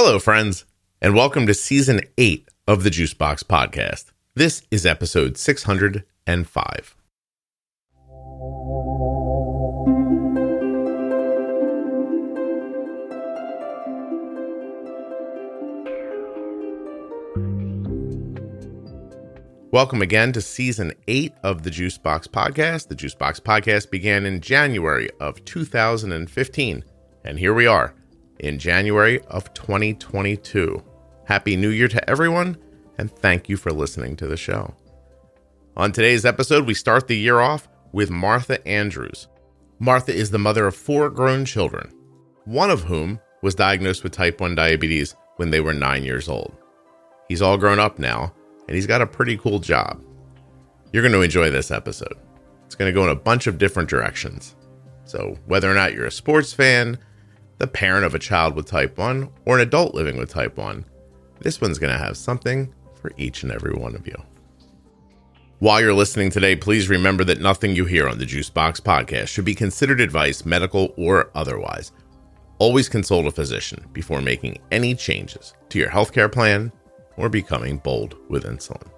Hello, friends, and welcome to Season 8 of the Juicebox Podcast. This is episode 605. Welcome again to Season 8 of the Juicebox Podcast. The Juicebox Podcast began in January of 2015, and here we are in January of 2022. Happy New Year to everyone, and thank you for listening to the show. On today's episode, we start the year off with Martha Andrews. Martha is the mother of 4 grown children, one of whom was diagnosed with type 1 diabetes when they were 9 years old. He's all grown up now, and he's got a pretty cool job. You're going to enjoy this episode. It's going to go in a bunch of different directions. So whether or not you're a sports fan, the parent of a child with type 1, or an adult living with type 1, this one's going to have something for each and every one of you. While you're listening today, please remember that nothing you hear on the Juicebox Podcast should be considered advice, medical or otherwise. Always consult a physician before making any changes to your healthcare plan or becoming bold with insulin.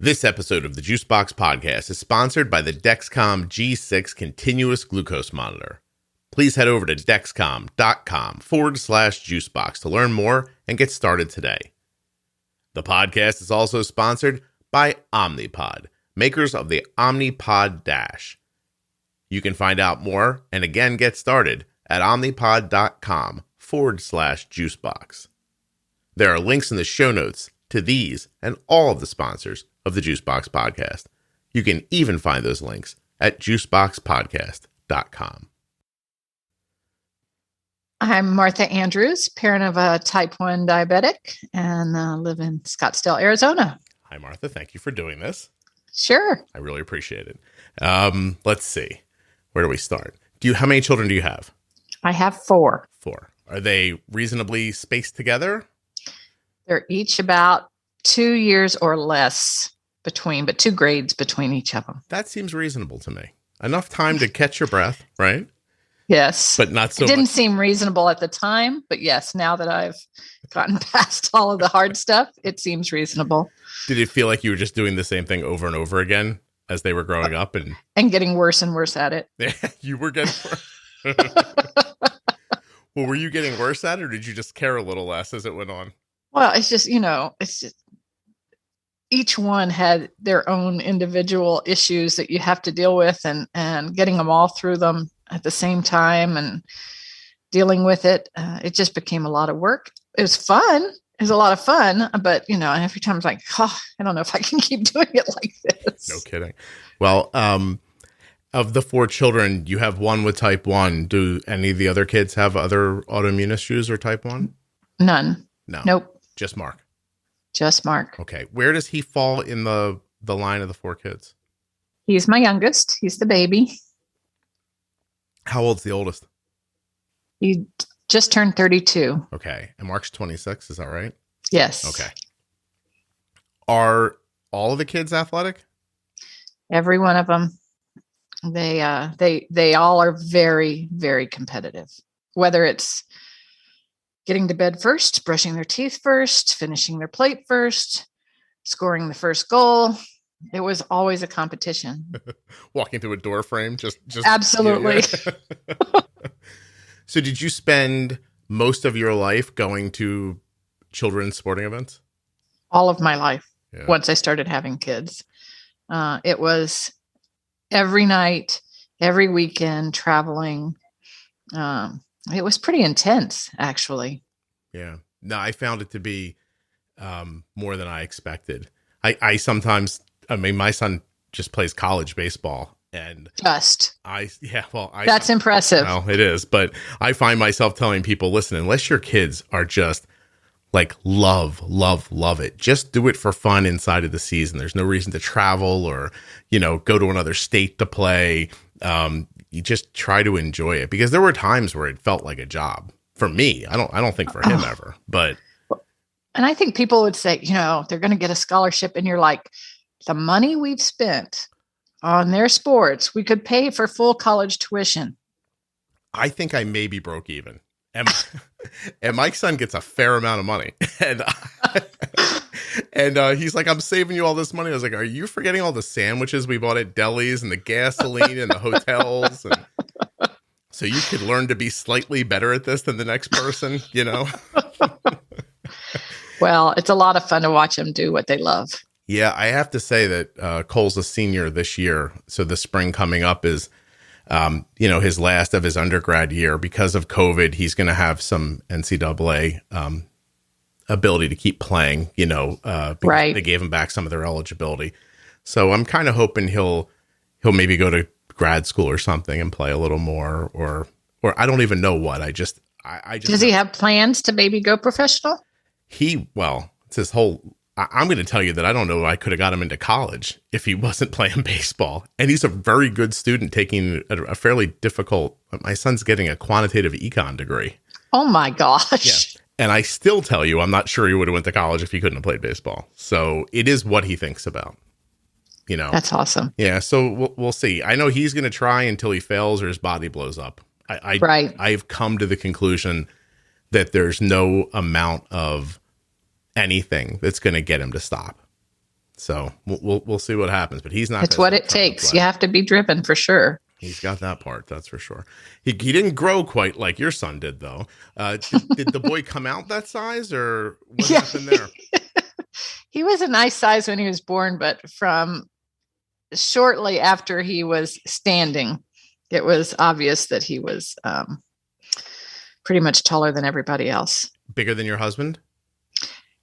This episode of the Juicebox Podcast is sponsored by the Dexcom G6 Continuous Glucose Monitor. Please head over to dexcom.com/juicebox to learn more and get started today. The podcast is also sponsored by Omnipod, makers of the Omnipod Dash. You can find out more and again get started at omnipod.com/juicebox. There are links in the show notes to these and all of the sponsors of the Juicebox Podcast. You can even find those links at juiceboxpodcast.com. I'm Martha Andrews, parent of a type 1 diabetic, and live in Scottsdale, Arizona. Hi, Martha. Thank you for doing this. Sure. I really appreciate it. Let's see. Where do we start? How many children do you have? I have 4. 4. Are they reasonably spaced together? They're each about 2 years or less between, but 2 grades between each of them. That seems reasonable to me. Enough time to catch your breath, right? Yes. But not so It didn't much. seem reasonable at the time, but yes, now that I've gotten past all of the hard stuff, it seems reasonable. Did it feel like you were just doing the same thing over and over again as they were growing up? And getting worse and worse at it. You were getting worse. Well, were you getting worse at it, or did you just care a little less as it went on? Well, it's just, each one had their own individual issues that you have to deal with, and getting them all through them at the same time and dealing with it. It just became a lot of work. It was fun. It was a lot of fun, but every time it's like, I don't know if I can keep doing it like this. No kidding. Well, of the 4 children, you have one with type 1. Do any of the other kids have other autoimmune issues or type 1? None. No. Nope. Just Mark. Just Mark. Okay. Where does he fall in the line of the 4 kids? He's my youngest. He's the baby. How old's the oldest? He just turned 32. Okay. And Mark's 26. Is that right? Yes. Okay. Are all of the kids athletic? Every one of them. They all are very, very competitive. Whether it's getting to bed first, brushing their teeth first, finishing their plate first, scoring the first goal. It was always a competition. Walking through a door frame, just absolutely. Yeah. So did you spend most of your life going to children's sporting events? All of my life. Yeah. Once I started having kids. It was every night, every weekend, traveling. It was pretty intense, actually. Yeah. No, I found it to be more than I expected. I sometimes, my son just plays college baseball, and that's impressive. Well, it is, but I find myself telling people, listen, unless your kids are just like love it, just do it for fun inside of the season. There's no reason to travel or, go to another state to play. You just try to enjoy it, because there were times where it felt like a job for me. I don't think for him ever, but. And I think people would say, they're going to get a scholarship, and you're like, the money we've spent on their sports, we could pay for full college tuition. I think I maybe broke even. And Mike's son gets a fair amount of money. And he's like, I'm saving you all this money. I was like, are you forgetting all the sandwiches we bought at delis and the gasoline and the hotels? And so you could learn to be slightly better at this than the next person, Well, it's a lot of fun to watch them do what they love. Yeah, I have to say that Cole's a senior this year. So the spring coming up is, his last of his undergrad year. Because of COVID, he's going to have some NCAA ability to keep playing, right. They gave him back some of their eligibility. So I'm kind of hoping he'll maybe go to grad school or something and play a little more, or I don't even know what. I just does he have plans to maybe go professional? It's his whole. I'm going to tell you that I don't know. I could have got him into college if he wasn't playing baseball. And he's a very good student taking a fairly difficult. My son's getting a quantitative econ degree. Oh my gosh. Yeah. And I still tell you, I'm not sure he would have went to college if he couldn't have played baseball. So it is what he thinks about. That's awesome. Yeah. So we'll see. I know he's going to try until he fails or his body blows up. Right. I've come to the conclusion that there's no amount of anything that's going to get him to stop. So we'll see what happens, but he's not. It's what it takes. You have to be driven for sure. He's got that part. That's for sure. He didn't grow quite like your son did, though. Did the boy come out that size, or what happened there? He was a nice size when he was born, but from shortly after he was standing, it was obvious that he was pretty much taller than everybody else. Bigger than your husband?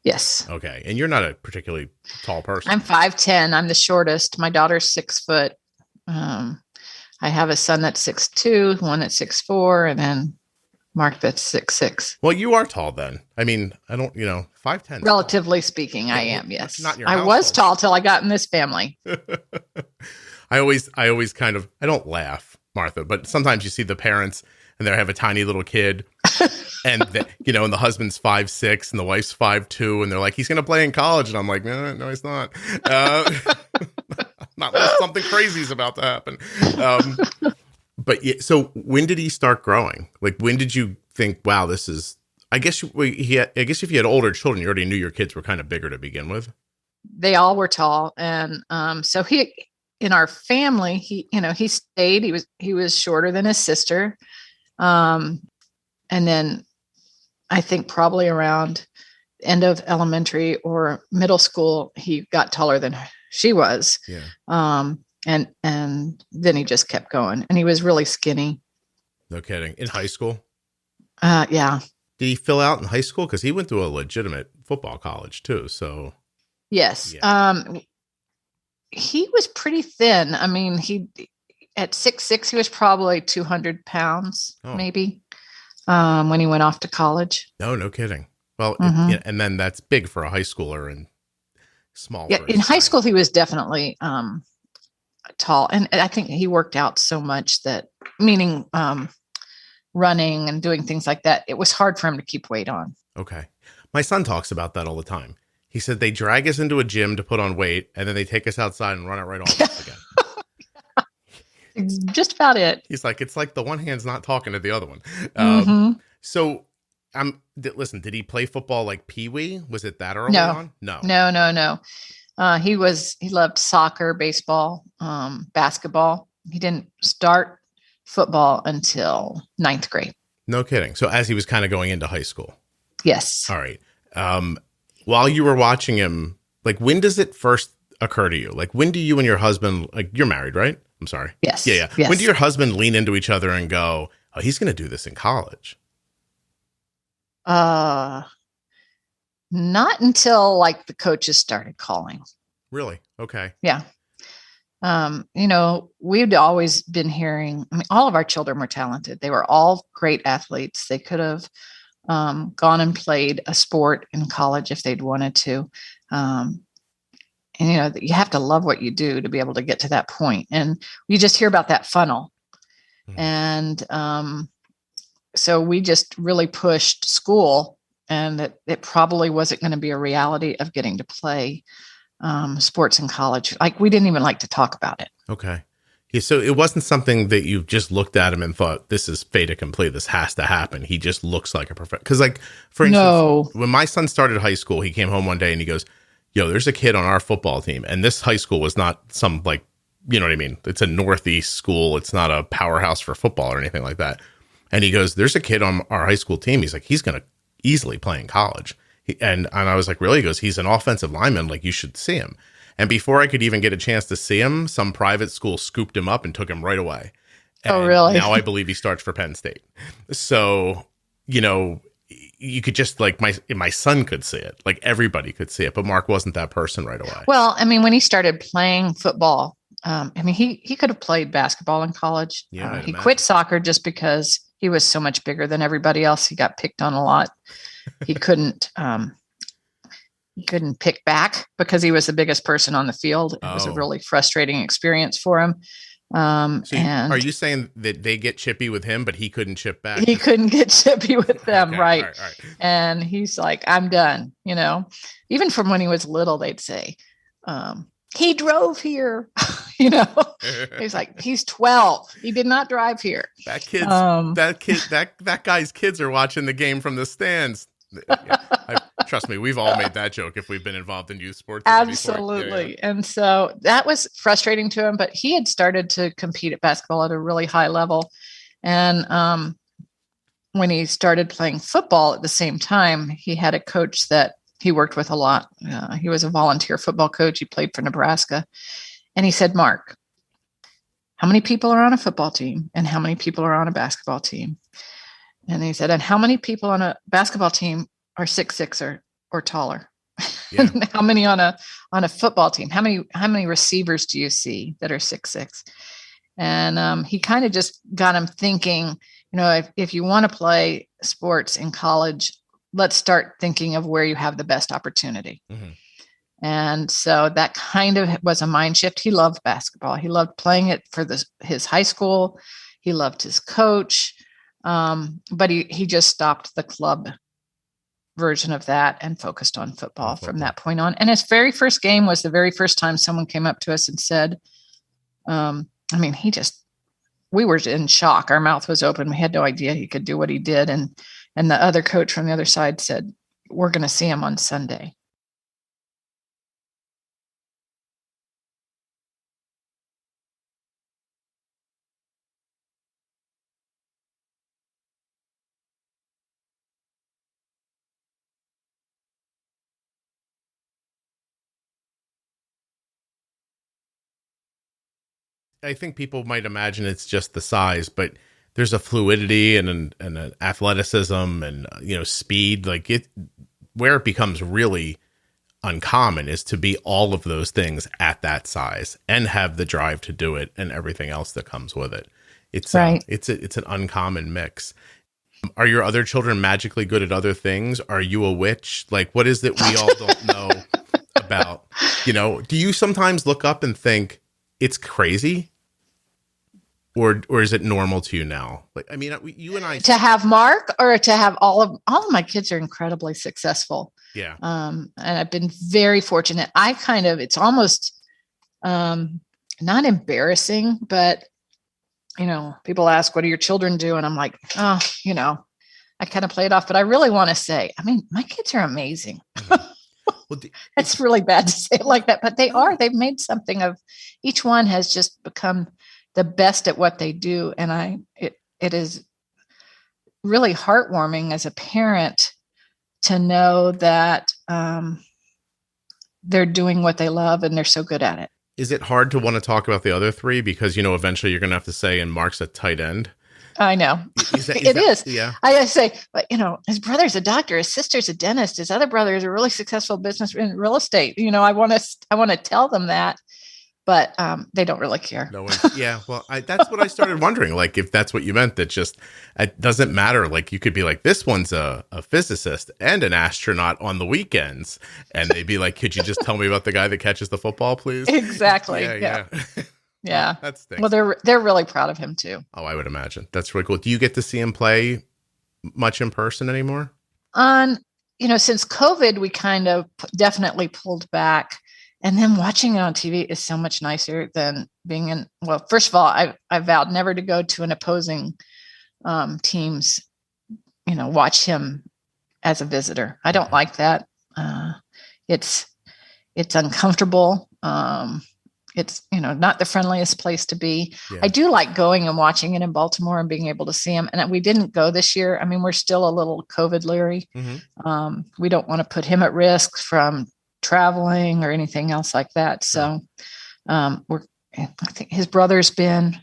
Yes. Okay. And you're not a particularly tall person. I'm 5'10". I'm the shortest. My daughter's 6 foot. I have a son that's 6'2", one that's 6'4", and then Mark that's 6'6". Well, you are tall then. I mean, I don't, 5'10". Relatively speaking, I am, yes. Not in your I was tall till I got in this family. I always kind of, I don't laugh, Martha, but sometimes you see the parents and they have a tiny little kid and and the husband's 5'6" and the wife's 5'2", and they're like, he's going to play in college. And I'm like, no, he's not. Not unless something crazy is about to happen. But yeah, so when did he start growing? Like, when did you think, wow, this is, I guess if you had older children, you already knew your kids were kind of bigger to begin with. They all were tall. And so in our family, he stayed, he was shorter than his sister. And then I think probably around the end of elementary or middle school, he got taller than she was. Yeah. And then he just kept going, and he was really skinny. No kidding. In high school? Yeah. Did he fill out in high school? Because he went to a legitimate football college too. So yes. Yeah. He was pretty thin. I mean, at 6'6", he was probably 200 pounds, maybe, when he went off to college. No kidding. Well, and then that's big for a high schooler and small. Yeah, in high school, he was definitely tall. And I think he worked out so much that, meaning running and doing things like that, it was hard for him to keep weight on. Okay. My son talks about that all the time. He said they drag us into a gym to put on weight, and then they take us outside and run it right off us again. Just about it. He's like, it's like the one hand's not talking to the other one. So listen, did he play football like Pee-wee? Was it that early on? No. He loved soccer, baseball, basketball. He didn't start football until 9th grade. No kidding. So as he was kind of going into high school. Yes. All right. While you were watching him, like, when does it first occur to you? Like, when do you and your husband, like, you're married, right? I'm sorry. Yes. Yeah. Yes. When do your husband lean into each other and go, oh, he's going to do this in college? Not until like the coaches started calling. Really? Okay. Yeah. We'd always been hearing, I mean, all of our children were talented. They were all great athletes. They could have gone and played a sport in college if they'd wanted to. And you have to love what you do to be able to get to that point. And you just hear about that funnel. And so we just really pushed school, and it probably wasn't going to be a reality of getting to play sports in college. Like, we didn't even like to talk about it. Okay. Yeah, so it wasn't something that you just looked at him and thought, this is fait accompli, this has to happen. He just looks like a professional. Because, like, for instance, when my son started high school, he came home one day and he goes, yo, there's a kid on our football team. And this high school was not some, like, you know what I mean? It's a Northeast school. It's not a powerhouse for football or anything like that. And he goes, there's a kid on our high school team. He's like, he's going to easily play in college. And I was like, really? He goes, he's an offensive lineman. Like, you should see him. And before I could even get a chance to see him, some private school scooped him up and took him right away. And oh, really? Now I believe he starts for Penn State. So, you know, you could just, like, my son could see it. Like, everybody could see it. But Mark wasn't that person right away. Well, I mean, when he started playing football, I mean, he could have played basketball in college. Yeah, he quit soccer just because he was so much bigger than everybody else. He got picked on a lot. He couldn't pick back because he was the biggest person on the field. It was a really frustrating experience for him. Are you saying that they get chippy with him, but he couldn't chip back? He couldn't get chippy with them, okay, right. All right. And he's like, I'm done. You know, even from when he was little, they'd say, he drove here. You know, he's like, he's 12. He did not drive here. That guy's kids are watching the game from the stands. Trust me, we've all made that joke if we've been involved in youth sports. Absolutely. Yeah. And so that was frustrating to him, but he had started to compete at basketball at a really high level. And when he started playing football at the same time, he had a coach that he worked with a lot. He was a volunteer football coach. He played for Nebraska. And he said, Mark, how many people are on a football team and how many people are on a basketball team? And he said, and how many people on a basketball team are 6'6" or taller? Yeah. How many on a football team? How many receivers do you see that are 6'6"? And he kind of just got him thinking, you know, if you want to play sports in college, let's start thinking of where you have the best opportunity. Mm-hmm. And so that kind of was a mind shift. He loved basketball. He loved playing it for his high school. He loved his coach. But he just stopped the club version of that and focused on football from that point on. And his very first game was the very first time someone came up to us and said, I mean, we were in shock. Our mouth was open. We had no idea he could do what he did. And the other coach from the other side said, we're going to see him on Sunday. I think people might imagine it's just the size, but there's a fluidity and an athleticism and, you know, speed. Like, where it becomes really uncommon is to be all of those things at that size and have the drive to do it and everything else that comes with it. It's right. It's an uncommon mix. Are your other children magically good at other things? Are you a witch? Like, what is it we all don't know about? You know, do you sometimes look up and think it's crazy? Or is it normal to you now? Like, I mean, you and I to have Mark or to have all of my kids are incredibly successful. Yeah. And I've been very fortunate. It's almost not embarrassing, but you know, people ask, what do your children do? And I'm like, oh, you know, I kind of play it off, but I really want to say, I mean, my kids are amazing. Mm-hmm. Well, it's really bad to say it like that, but they've made something of, each one has just become the best at what they do. And it is really heartwarming as a parent to know that they're doing what they love and they're so good at it. Is it hard to want to talk about the other three? Because, you know, eventually you're going to have to say, and Mark's a tight end. I know. It is. Yeah. I say, but you know, his brother's a doctor, his sister's a dentist, his other brother is a really successful business in real estate. You know, I want to tell them that, but they don't really care. No one. Yeah. Well, that's what I started wondering. Like, if that's what you meant, that just, it doesn't matter. Like, you could be like, this one's a physicist and an astronaut on the weekends. And they'd be like, could you just tell me about the guy that catches the football, please? Exactly. Yeah. Yeah. That stinks. Well, they're really proud of him too. Oh, I would imagine. That's really cool. Do you get to see him play much in person anymore? Since COVID, we kind of definitely pulled back. And then watching it on TV is so much nicer than being in. Well, first of all, I vowed never to go to an opposing team's, watch him as a visitor. I don't like that. It's uncomfortable. It's, not the friendliest place to be. Yeah. I do like going and watching it in Baltimore and being able to see him. And we didn't go this year. I mean, we're still a little COVID leery. Mm-hmm. We don't want to put him at risk from traveling or anything else like that. So I think his brother's been,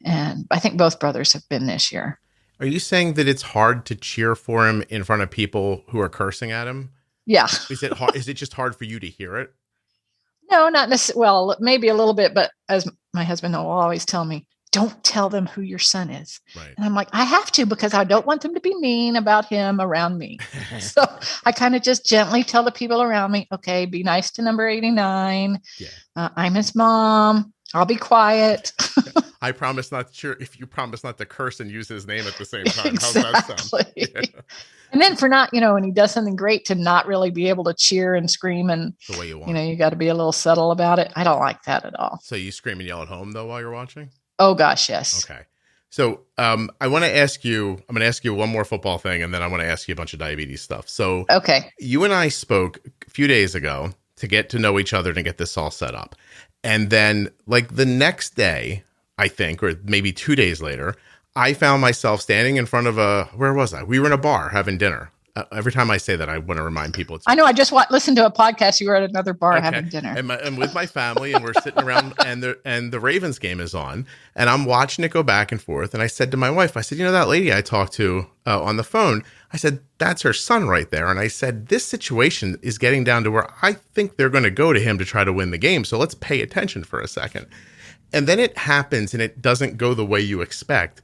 and I think both brothers have been this year. Are you saying that it's hard to cheer for him in front of people who are cursing at him? Yeah. Is it hard? Is it just hard for you to hear it? No, not necessarily. Well, maybe a little bit, but as my husband will always tell me, don't tell them who your son is. Right. And I'm like, I have to, because I don't want them to be mean about him around me. So I kind of just gently tell the people around me, okay, be nice to number 89. Yeah. I'm his mom. I'll be quiet. I promise not to cheer if you promise not to curse and use his name at the same time. Exactly. How's that sound? Yeah. And then for not, when he does something great, to not really be able to cheer and scream and the way you want. You got to be a little subtle about it. I don't like that at all. So you scream and yell at home though while you're watching? Oh gosh, yes. Okay. So I want to ask you, I'm going to ask you one more football thing, and then I want to ask you a bunch of diabetes stuff. So okay. You and I spoke a few days ago to get to know each other and get this all set up. And then like the next day, I think, or maybe 2 days later, I found myself standing in front of where was I? We were in a bar having dinner. Every time I say that, I want to remind people. I know. I just listened to a podcast. You were at another bar having dinner. And with my family, and we're sitting around, and the Ravens game is on, and I'm watching it go back and forth. And I said to my wife, I said, that lady I talked to on the phone, I said, that's her son right there. And I said, this situation is getting down to where I think they're going to go to him to try to win the game. So let's pay attention for a second. And then it happens, and it doesn't go the way you expect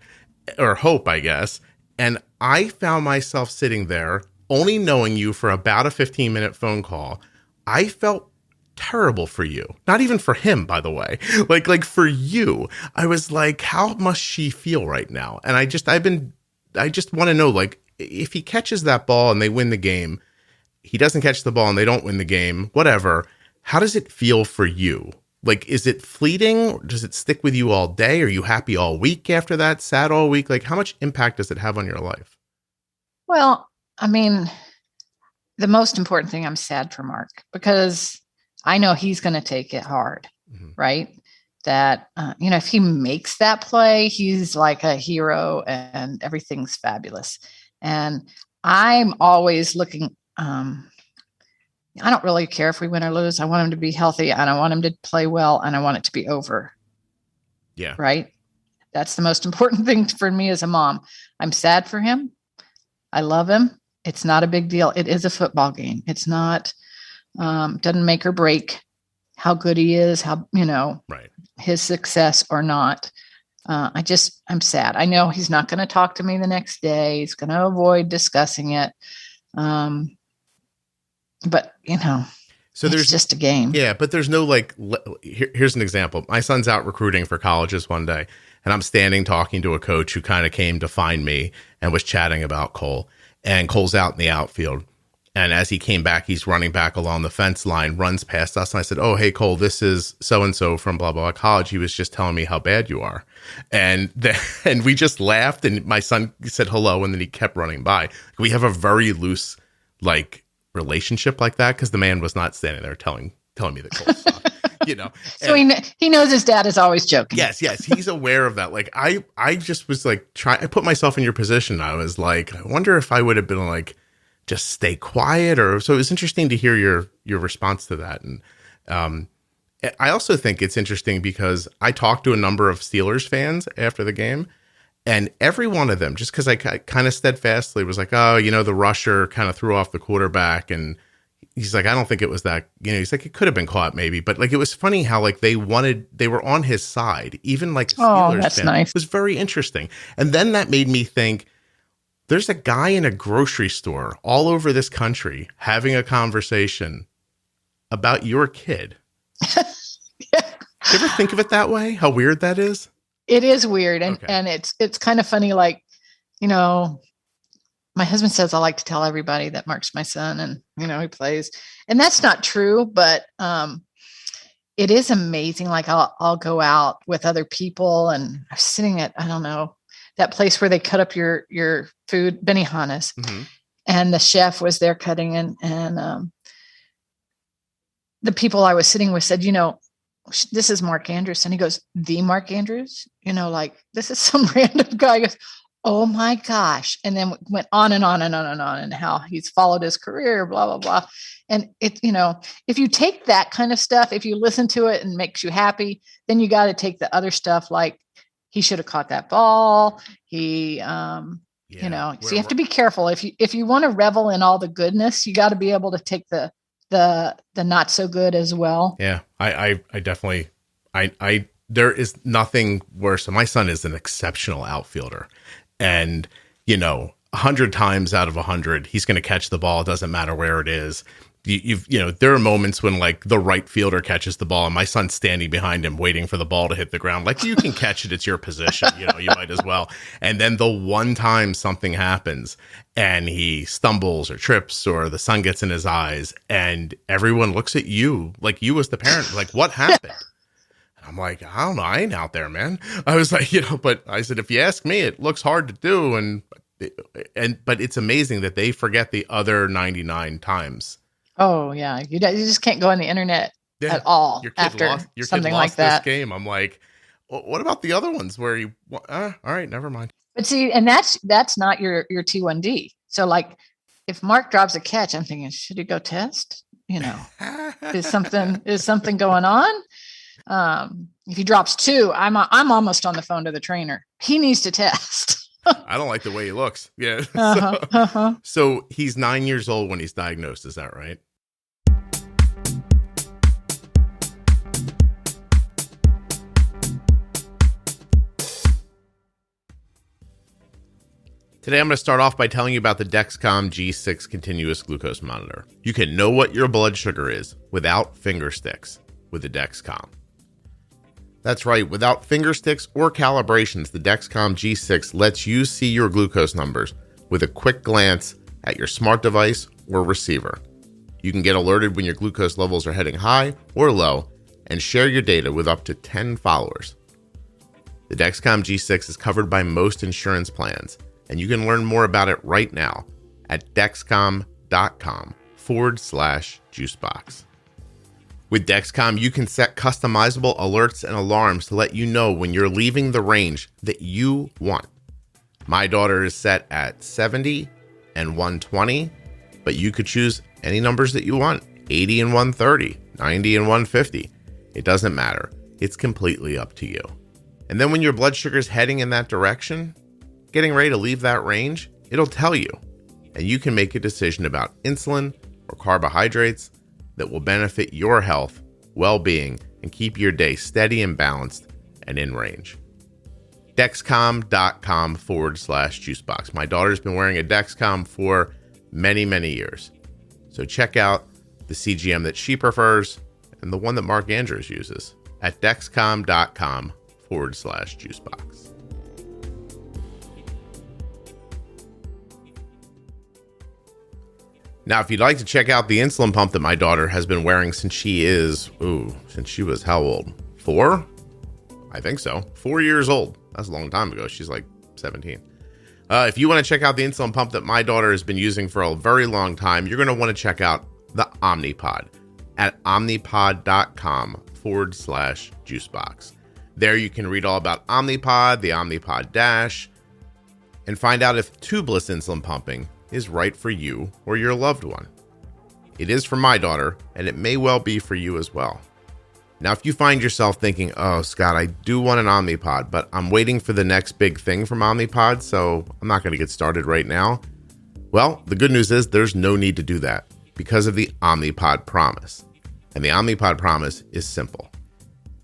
or hope, I guess. And I found myself sitting there only knowing you for about a 15-minute phone call. I felt terrible for you. Not even for him, by the way. Like for you. I was like, how must she feel right now? And I just want to know, like, if he catches that ball and they win the game, he doesn't catch the ball and they don't win the game, whatever, how does it feel for you? Like, is it fleeting? Does it stick with you all day? Are you happy all week after that? Sad all week? Like, how much impact does it have on your life? Well, I mean, the most important thing, I'm sad for Mark, because I know he's going to take it hard, right? That, if he makes that play, he's like a hero and everything's fabulous. And I'm always looking, I don't really care if we win or lose. I want him to be healthy, and I want him to play well, and I want it to be over. Yeah. Right. That's the most important thing for me as a mom. I'm sad for him. I love him. It's not a big deal. It is a football game. It's not, doesn't make or break how good he is, right, his success or not. I'm sad. I know he's not going to talk to me the next day. He's going to avoid discussing it. But so there's just a game. Yeah. But there's no here's an example. My son's out recruiting for colleges one day, and I'm standing talking to a coach who kind of came to find me and was chatting about Cole, and Cole's out in the outfield. And as he came back, he's running back along the fence line, runs past us. And I said, oh, hey, Cole, this is so-and-so from blah, blah, blah college. He was just telling me how bad you are. And we just laughed, and my son said hello, and then he kept running by. We have a very loose, relationship like that, because the man was not standing there telling me that Cole sucked. So he knows his dad is always joking. Yes, he's aware of that. I just was I put myself in your position. I was like, I wonder if I would have been just stay quiet, so it was interesting to hear your response to that. And I also think it's interesting because I talked to a number of Steelers fans after the game, and every one of them, just because I kind of steadfastly was like, oh, the rusher kind of threw off the quarterback, and he's like, I don't think it was that, he's like, it could have been caught maybe, but it was funny how they were on his side, even Steelers that's fans. Nice. It was very interesting. And then that made me think, there's a guy in a grocery store all over this country having a conversation about your kid. Yeah. You ever think of it that way? How weird that is? It is weird. And it's kind of funny, my husband says I like to tell everybody that Mark's my son, and he plays, and that's not true, but it is amazing. Like I'll go out with other people, and I'm sitting at, I don't know, that place where they cut up your food, Benihana's, and the chef was there cutting, and the people I was sitting with said, this is Mark Andrews. And he goes, the Mark Andrews, like this is some random guy. He goes, oh my gosh. And then went on and on and on and on, and how he's followed his career, blah, blah, blah. And it, if you take that kind of stuff, if you listen to it and makes you happy, then you got to take the other stuff. Like he should have caught that ball. He, so you have to be careful. If you want to revel in all the goodness, you got to be able to take the not so good as well. Yeah. I definitely, there is nothing worse. So my son is an exceptional outfielder, and 100 times out of 100, he's going to catch the ball. It doesn't matter where it is. There are moments when like the right fielder catches the ball and my son's standing behind him waiting for the ball to hit the ground. Like, you can catch it. It's your position. You might as well. And then the one time something happens and he stumbles or trips or the sun gets in his eyes and everyone looks at you, like you as the parent, like, what happened? And I'm like, I don't know. I ain't out there, man. I was like, but I said, if you ask me, it looks hard to do. But it's amazing that they forget the other 99 times. Oh yeah, you just can't go on the internet at all after something like that. This game, I'm like, well, what about the other ones where you? All right, never mind. But see, and that's not your T1D. So like, if Mark drops a catch, I'm thinking, should he go test? Is something going on? If he drops two, I'm almost on the phone to the trainer. He needs to test. I don't like the way he looks. Yeah. So he's 9 years old when he's diagnosed. Is that right? Today, I'm going to start off by telling you about the Dexcom G6 continuous glucose monitor. You can know what your blood sugar is without finger sticks with the Dexcom. That's right, without finger sticks or calibrations, the Dexcom G6 lets you see your glucose numbers with a quick glance at your smart device or receiver. You can get alerted when your glucose levels are heading high or low and share your data with up to 10 followers. The Dexcom G6 is covered by most insurance plans, and you can learn more about it right now at dexcom.com/juicebox. With Dexcom, you can set customizable alerts and alarms to let you know when you're leaving the range that you want. My daughter is set at 70 and 120, but you could choose any numbers that you want, 80 and 130, 90 and 150. It doesn't matter. It's completely up to you. And then when your blood sugar is heading in that direction, getting ready to leave that range, it'll tell you. And you can make a decision about insulin or carbohydrates that will benefit your health, well-being, and keep your day steady and balanced and in range. Dexcom.com/juicebox. My daughter's been wearing a Dexcom for many, many years. So check out the CGM that she prefers and the one that Mark Andrews uses at dexcom.com/juicebox. Now, if you'd like to check out the insulin pump that my daughter has been wearing since she was how old? 4? I think so. 4 years old. That's a long time ago. She's like 17. If you want to check out the insulin pump that my daughter has been using for a very long time, you're going to want to check out the Omnipod at omnipod.com/juicebox. There you can read all about Omnipod, the Omnipod Dash, and find out if tubeless insulin pumping is right for you or your loved one. It is for my daughter, and it may well be for you as well. Now, if you find yourself thinking, oh, Scott, I do want an Omnipod, but I'm waiting for the next big thing from Omnipod, so I'm not going to get started right now. Well, the good news is there's no need to do that because of the Omnipod Promise. And the Omnipod Promise is simple.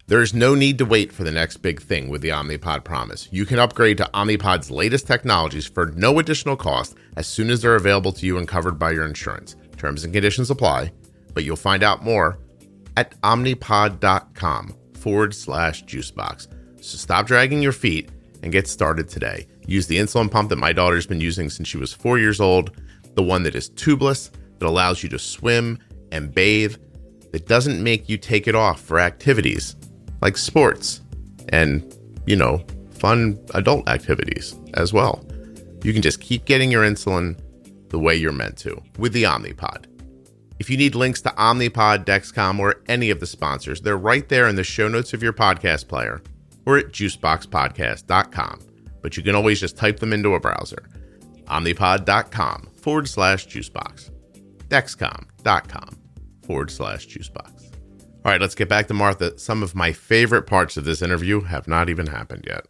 There is no need to wait for the next big thing with the Omnipod Promise. You can upgrade to Omnipod's latest technologies for no additional cost as soon as they're available to you and covered by your insurance. Terms and conditions apply, but you'll find out more at omnipod.com/juicebox. So stop dragging your feet and get started today. Use the insulin pump that my daughter's been using since she was 4 years old, the one that is tubeless, that allows you to swim and bathe, that doesn't make you take it off for activities like sports and, fun adult activities as well. You can just keep getting your insulin the way you're meant to with the Omnipod. If you need links to Omnipod, Dexcom, or any of the sponsors, they're right there in the show notes of your podcast player or at juiceboxpodcast.com. But you can always just type them into a browser. Omnipod.com/juicebox. Dexcom.com/juicebox. All right, let's get back to Martha. Some of my favorite parts of this interview have not even happened yet.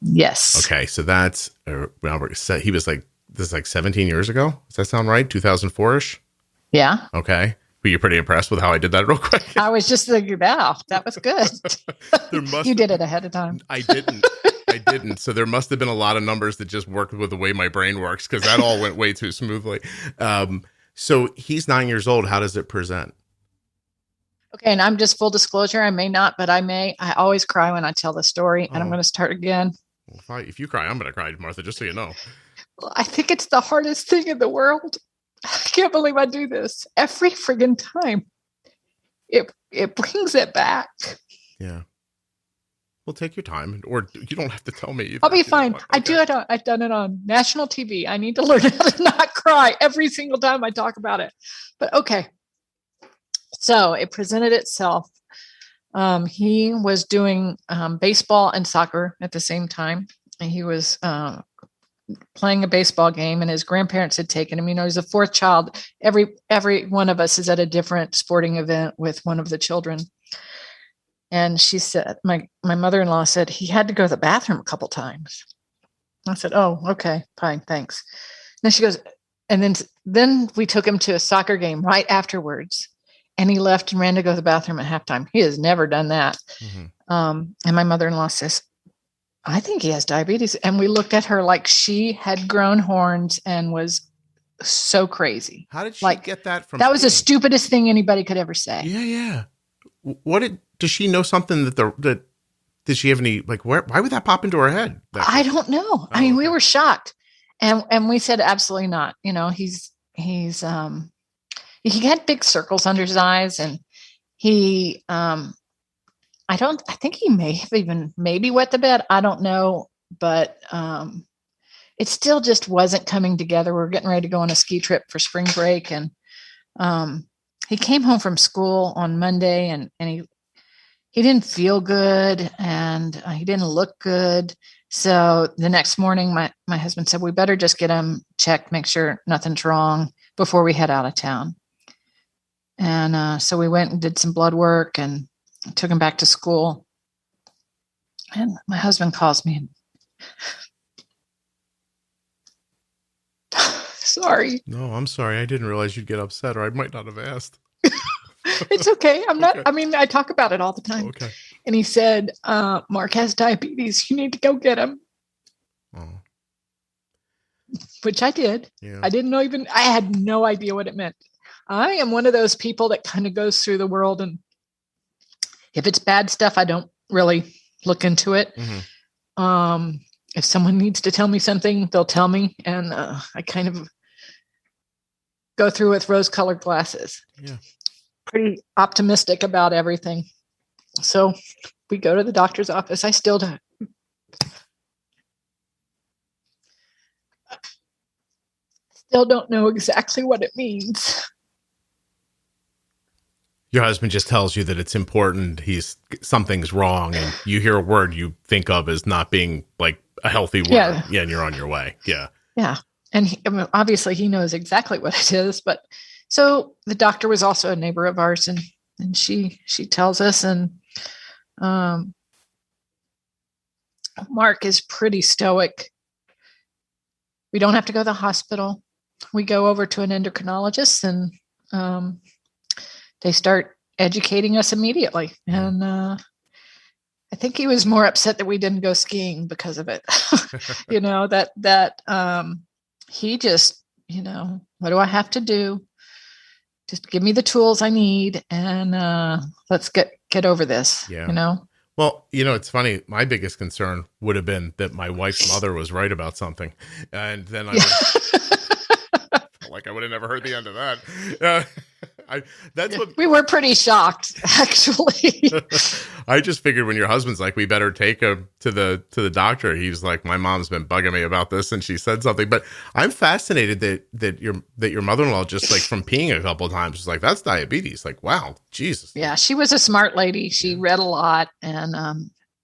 Yes. Okay, so that's, he was like, this is like 17 years ago. Does that sound right? 2004-ish? Yeah. Okay. Were you pretty impressed with how I did that real quick? I was just thinking, wow, that was good. You did it ahead of time. I didn't. So there must have been a lot of numbers that just worked with the way my brain works, because that all went way too smoothly. So he's 9 years old. How does it present? Okay, and I'm just full disclosure. I may not, but I may. I always cry when I tell the story, and I'm going to start again. Well, if you cry, I'm going to cry, Martha, just so you know. Well, I think it's the hardest thing in the world. I can't believe I do this every friggin' time. It brings it back. Yeah. Well, take your time, or you don't have to tell me either. I'll be fine. Okay. I've done it on national TV. I need to learn how to not cry every single time I talk about it. But okay. So it presented itself. He was doing baseball and soccer at the same time. And he was playing a baseball game, and his grandparents had taken him. He's a fourth child. Every one of us is at a different sporting event with one of the children. And she said, my mother-in-law said he had to go to the bathroom a couple times. I said, oh, okay, fine, thanks. And then she goes, and then we took him to a soccer game right afterwards, and he left and ran to go to the bathroom at halftime. He has never done that. Mm-hmm. And my mother-in-law says, I think he has diabetes. And we looked at her like she had grown horns and was so crazy. How did she get that from? That was the stupidest thing anybody could ever say. Yeah. Does she know something that did she have any, why would that pop into her head? I don't know. I mean, we were shocked, and we said, absolutely not. He had big circles under his eyes, and he, I think he may have even maybe wet the bed. I don't know, but it still just wasn't coming together. We were getting ready to go on a ski trip for spring break, and he came home from school on Monday, and he didn't feel good, and he didn't look good. So the next morning, my husband said, we better just get him checked, make sure nothing's wrong before we head out of town. And so we went and did some blood work and took him back to school. And my husband calls me. Sorry. No, I'm sorry. I didn't realize you'd get upset, or I might not have asked. It's okay. I'm not, okay. I mean, I talk about it all the time. Okay. And he said, Mark has diabetes. You need to go get him. Oh. Which I did. Yeah. I had no idea what it meant. I am one of those people that kind of goes through the world, and if it's bad stuff, I don't really look into it. Mm-hmm. If someone needs to tell me something, they'll tell me. And I kind of go through with rose-colored glasses. Yeah. Pretty optimistic about everything. So we go to the doctor's office. I still don't know exactly what it means. Your husband just tells you that it's important. Something's wrong, and you hear a word you think of as not being like a healthy word. Yeah, and you're on your way. Yeah. Yeah. And obviously he knows exactly what it is, but so the doctor was also a neighbor of ours, and she tells us, and Mark is pretty stoic. We don't have to go to the hospital. We go over to an endocrinologist, and they start educating us immediately. And I think he was more upset that we didn't go skiing because of it. He just, what do I have to do? Just give me the tools I need, and let's get over this. Yeah. Well, it's funny. My biggest concern would have been that my wife's mother was right about something. And then I would have never heard the end of that. That's what we were pretty shocked, actually. I just figured when your husband's like, we better take him to the doctor. He's like, my mom's been bugging me about this, and she said something. But I'm fascinated that your mother-in-law just like from peeing a couple of times was like, that's diabetes. Like, wow, Jesus. Yeah, she was a smart lady. She read a lot, and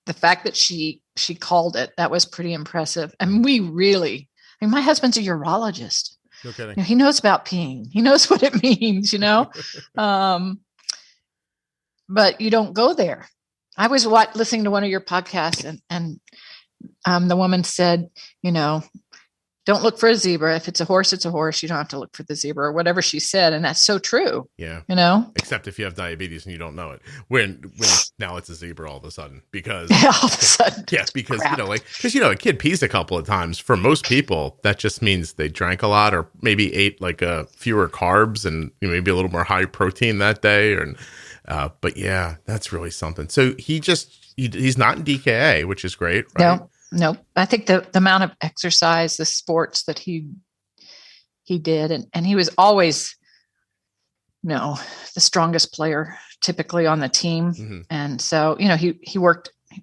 the fact that she called it, that was pretty impressive. And my husband's a urologist. No kidding. He knows about peeing. He knows what it means, but you don't go there. I was listening to one of your podcasts, and the woman said, don't look for a zebra. If it's a horse, it's a horse. You don't have to look for the zebra, or whatever she said. And that's so true. Yeah. Except if you have diabetes and you don't know it. When now it's a zebra all of a sudden because all of a sudden. Yeah, because a kid pees a couple of times. For most people, that just means they drank a lot or maybe ate fewer carbs and maybe a little more high protein that day. But yeah, that's really something. So he's not in DKA, which is great, right? No, I think the amount of exercise, the sports that he did, and he was always, the strongest player typically on the team. Mm-hmm. And so, he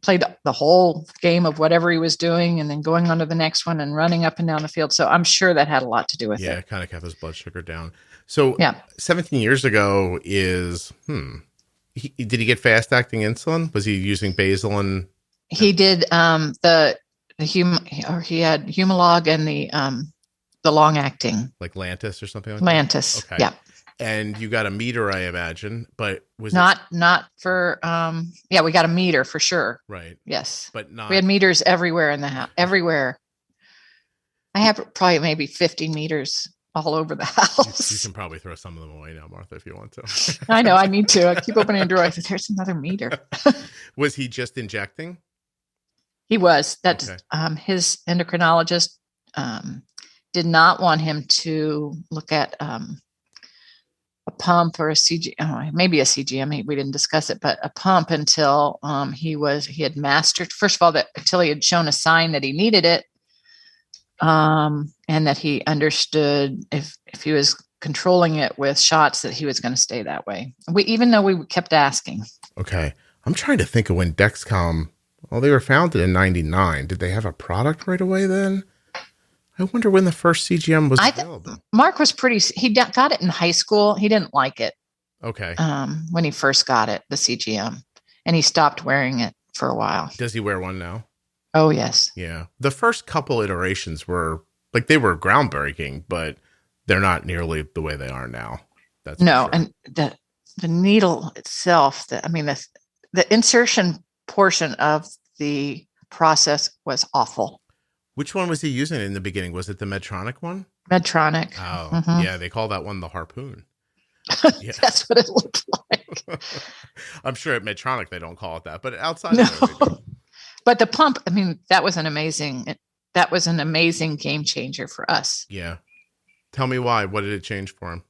played the whole game of whatever he was doing and then going on to the next one and running up and down the field. So I'm sure that had a lot to do with it. Yeah, it kind of kept his blood sugar down. So 17 years ago did he get fast acting insulin? Was he using basal and... He did he had Humalog and the long acting, like Lantus or something like Lantus. That? Okay. Yeah. And you got a meter, I imagine, but was not for we got a meter for sure. Right. Yes. But not... We had meters everywhere in the house. Everywhere. I have probably maybe 50 meters all over the house. You can probably throw some of them away now, Martha, if you want to. I know. I need to. I keep opening a drawer. I said, there's another meter. Was he just injecting? He was. Okay. His endocrinologist did not want him to look at a pump or a CGM, maybe a CGM. We didn't discuss it, but a pump until he had mastered, first of all, until he had shown a sign that he needed it, and that he understood if he was controlling it with shots that he was going to stay that way. Even though we kept asking. Okay. I'm trying to think of when Dexcom... Well, they were founded in 99. Did they have a product right away then? I wonder when the first CGM was available. Mark was he got it in high school. He didn't like it. Okay. When he first got it, the CGM, and he stopped wearing it for a while. Does he wear one now? Oh, yes. Yeah. The first couple iterations were they were groundbreaking, but they're not nearly the way they are now. That's no. For sure. And the needle itself, the insertion portion of the process was awful. Which one was he using in the beginning? Was it the Medtronic one? Medtronic. Oh, mm-hmm. Yeah. They call that one the harpoon. Yeah. That's what it looked like. I'm sure at Medtronic they don't call it that, but outside no. of it, but the pump, that was an amazing game changer for us. Yeah. Tell me why. What did it change for him?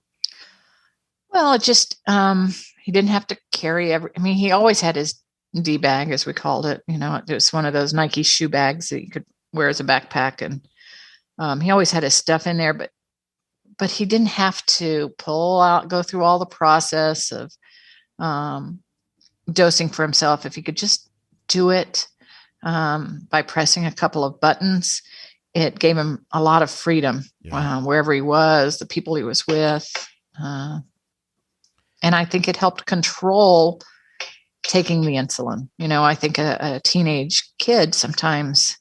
Well, it just he didn't have to carry he always had his D bag, as we called it. It was one of those Nike shoe bags that you could wear as a backpack, and he always had his stuff in there. But he didn't have to go through all the process of dosing for himself. If he could just do it by pressing a couple of buttons, it gave him a lot of freedom wherever he was, the people he was with, and I think it helped control taking the insulin. I think a teenage kid sometimes,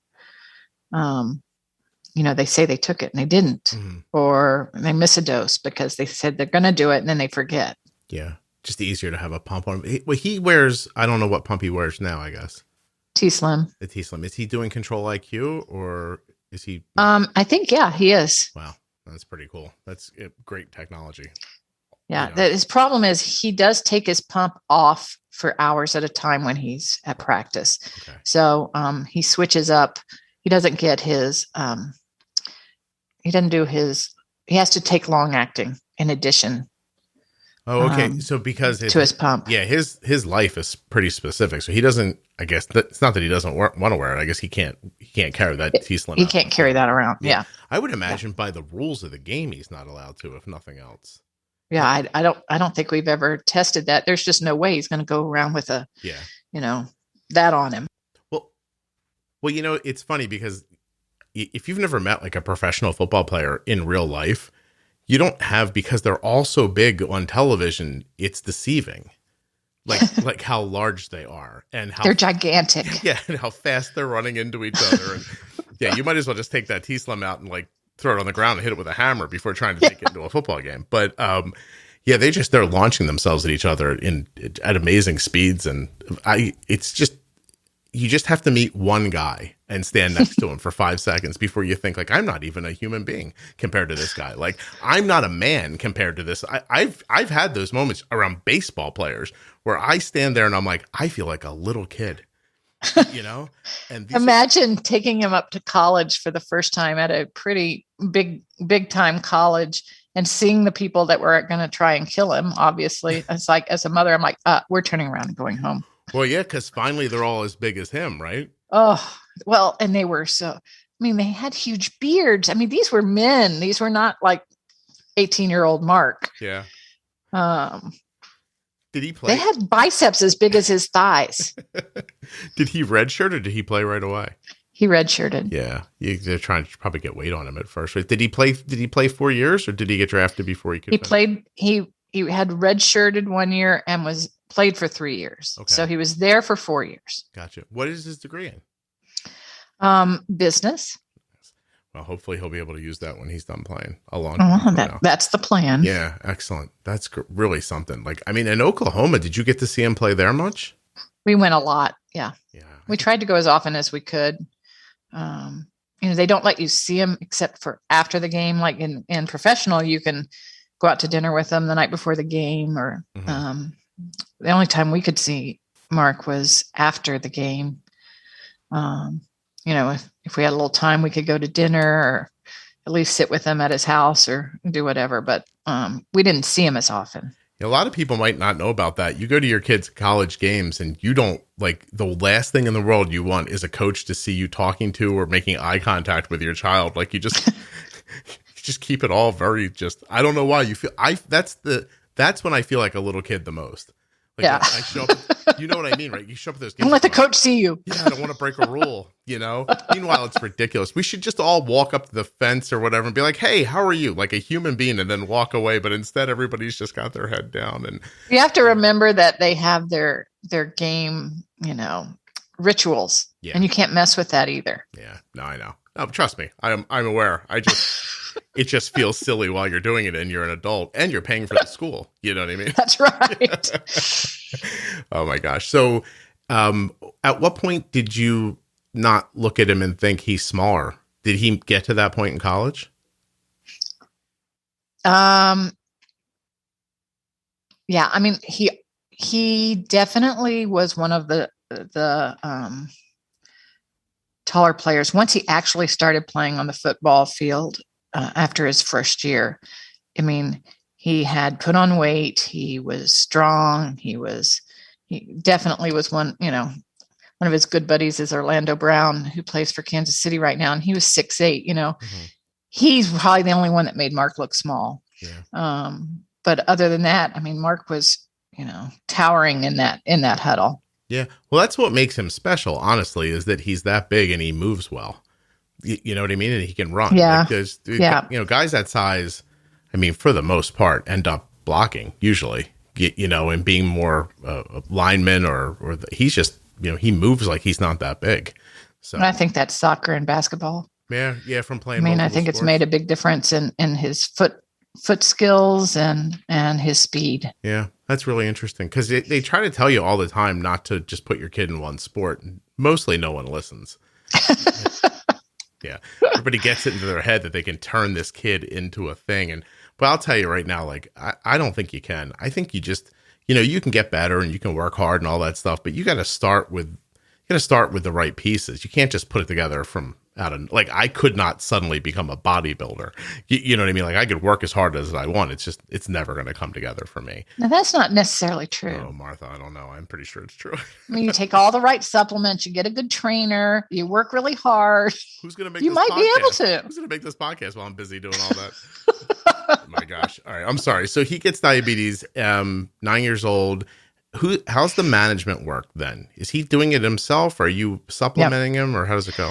they say they took it and they didn't, mm-hmm. or they miss a dose because they said they're going to do it and then they forget. Yeah. Just easier to have a pump on. He wears, I don't know what pump he wears now, I guess. T-Slim. The T-Slim. Is he doing Control IQ or is he? I think, he is. Wow. That's pretty cool. That's great technology. Yeah. His problem is he does take his pump off for hours at a time when he's at practice. Okay. So he switches up. He doesn't get his, he has to take long acting in addition. Oh, okay. So because to his pump. Yeah, his life is pretty specific. So he doesn't. I guess it's not that he doesn't want to wear it. I guess he can't carry that T-Slim. He can't carry that around. Yeah. I would imagine by the rules of the game, he's not allowed to, if nothing else. Yeah, I don't think we've ever tested that. There's just no way he's going to go around with that on him. Well, it's funny because if you've never met like a professional football player in real life, you don't have, because they're all so big on television, it's deceiving. Like how large they are and how they're gigantic. Yeah, and how fast they're running into each other. And yeah, you might as well just take that T-Slim out and like throw it on the ground and hit it with a hammer before trying to take it into a football game. But yeah, they're launching themselves at each other at amazing speeds, and it's just, you just have to meet one guy and stand next to him for 5 seconds before you think like, I'm not even a human being compared to this guy. Like, I'm not a man compared to this. I've had those moments around baseball players where I stand there and I'm like, I feel like a little kid, And imagine taking him up to college for the first time at a pretty big time college and seeing the people that were going to try and kill him. Obviously, it's like, as a mother, I'm like, we're turning around and going home. Well, yeah, because finally they're all as big as him, right? Oh, well, and they were they had huge beards. I mean, these were men. These were not like 18-year-old Mark. Yeah. Did he play? They had biceps as big as his thighs. Did he redshirt or did he play right away? He redshirted. Yeah. They're trying to probably get weight on him at first. Did he play 4 years or did he get drafted before he could? He played. He had redshirted 1 year and played for 3 years. Okay. So he was there for 4 years. Gotcha. What is his degree in? Business. Well, hopefully he'll be able to use that when he's done playing That's the plan. Yeah. Excellent. That's really something. Like, I mean, in Oklahoma, did you get to see him play there much? We went a lot. Yeah. Yeah. We tried to go as often as we could. They don't let you see him except for after the game. Like in professional, you can go out to dinner with them the night before the game, or the only time we could see Mark was after the game. If we had a little time, we could go to dinner or at least sit with him at his house or do whatever. But we didn't see him as often. A lot of people might not know about that. You go to your kids' college games and you don't, like, the last thing in the world you want is a coach to see you talking to or making eye contact with your child. Like, you just just keep it all very I don't know why you feel that's when I feel like a little kid the most. Like, yeah. I show up, you know what I mean, right? You show up at those games. Don't let the coach see you. Yeah, I don't want to break a rule, Meanwhile, it's ridiculous. We should just all walk up to the fence or whatever and be like, hey, how are you? Like a human being, and then walk away. But instead, everybody's just got their head down. And you have to remember that they have their game, rituals. Yeah. And you can't mess with that either. Yeah, no, I know. No, trust me. I'm aware. It just feels silly while you're doing it and you're an adult and you're paying for the school. You know what I mean? That's right. Oh my gosh. So at what point did you not look at him and think he's smaller? Did he get to that point in college? Yeah. I mean, he definitely was one of the taller players. Once he actually started playing on the football field, after his first year, I mean, he had put on weight. He was strong. He definitely was one of his good buddies is Orlando Brown, who plays for Kansas City right now. And he was 6'8", He's probably the only one that made Mark look small. Yeah. But other than that, I mean, Mark was, towering in that huddle. Yeah. Well, that's what makes him special, honestly, is that he's that big and he moves well. You know what I mean? And he can run. Yeah. Because, guys that size, I mean, for the most part, end up blocking usually, and being more linemen or he's just, he moves like he's not that big. So and I think that's soccer and basketball. Yeah. Yeah. From playing. I mean, I think sports. It's made a big difference in his foot skills and his speed. Yeah. That's really interesting because they try to tell you all the time not to just put your kid in one sport. And mostly no one listens. Yeah. Everybody gets it into their head that they can turn this kid into a thing. But I'll tell you right now, like, I don't think you can. I think you just, you can get better and you can work hard and all that stuff, but you got to start with the right pieces. You can't just put it together from out of, like, I could not suddenly become a bodybuilder. You know what I mean? Like, I could work as hard as I want. It's never going to come together for me. Now, that's not necessarily true. Oh, Martha, I don't know. I'm pretty sure it's true. I mean, you take all the right supplements, you get a good trainer, you work really hard. Who's going to make you this might podcast? Be able to. Who's going to make this podcast while I'm busy doing all that? My gosh. All right. I'm sorry. So he gets diabetes, 9 years old. How's the management work then? Is he doing it himself? Or are you supplementing him, or how does it go?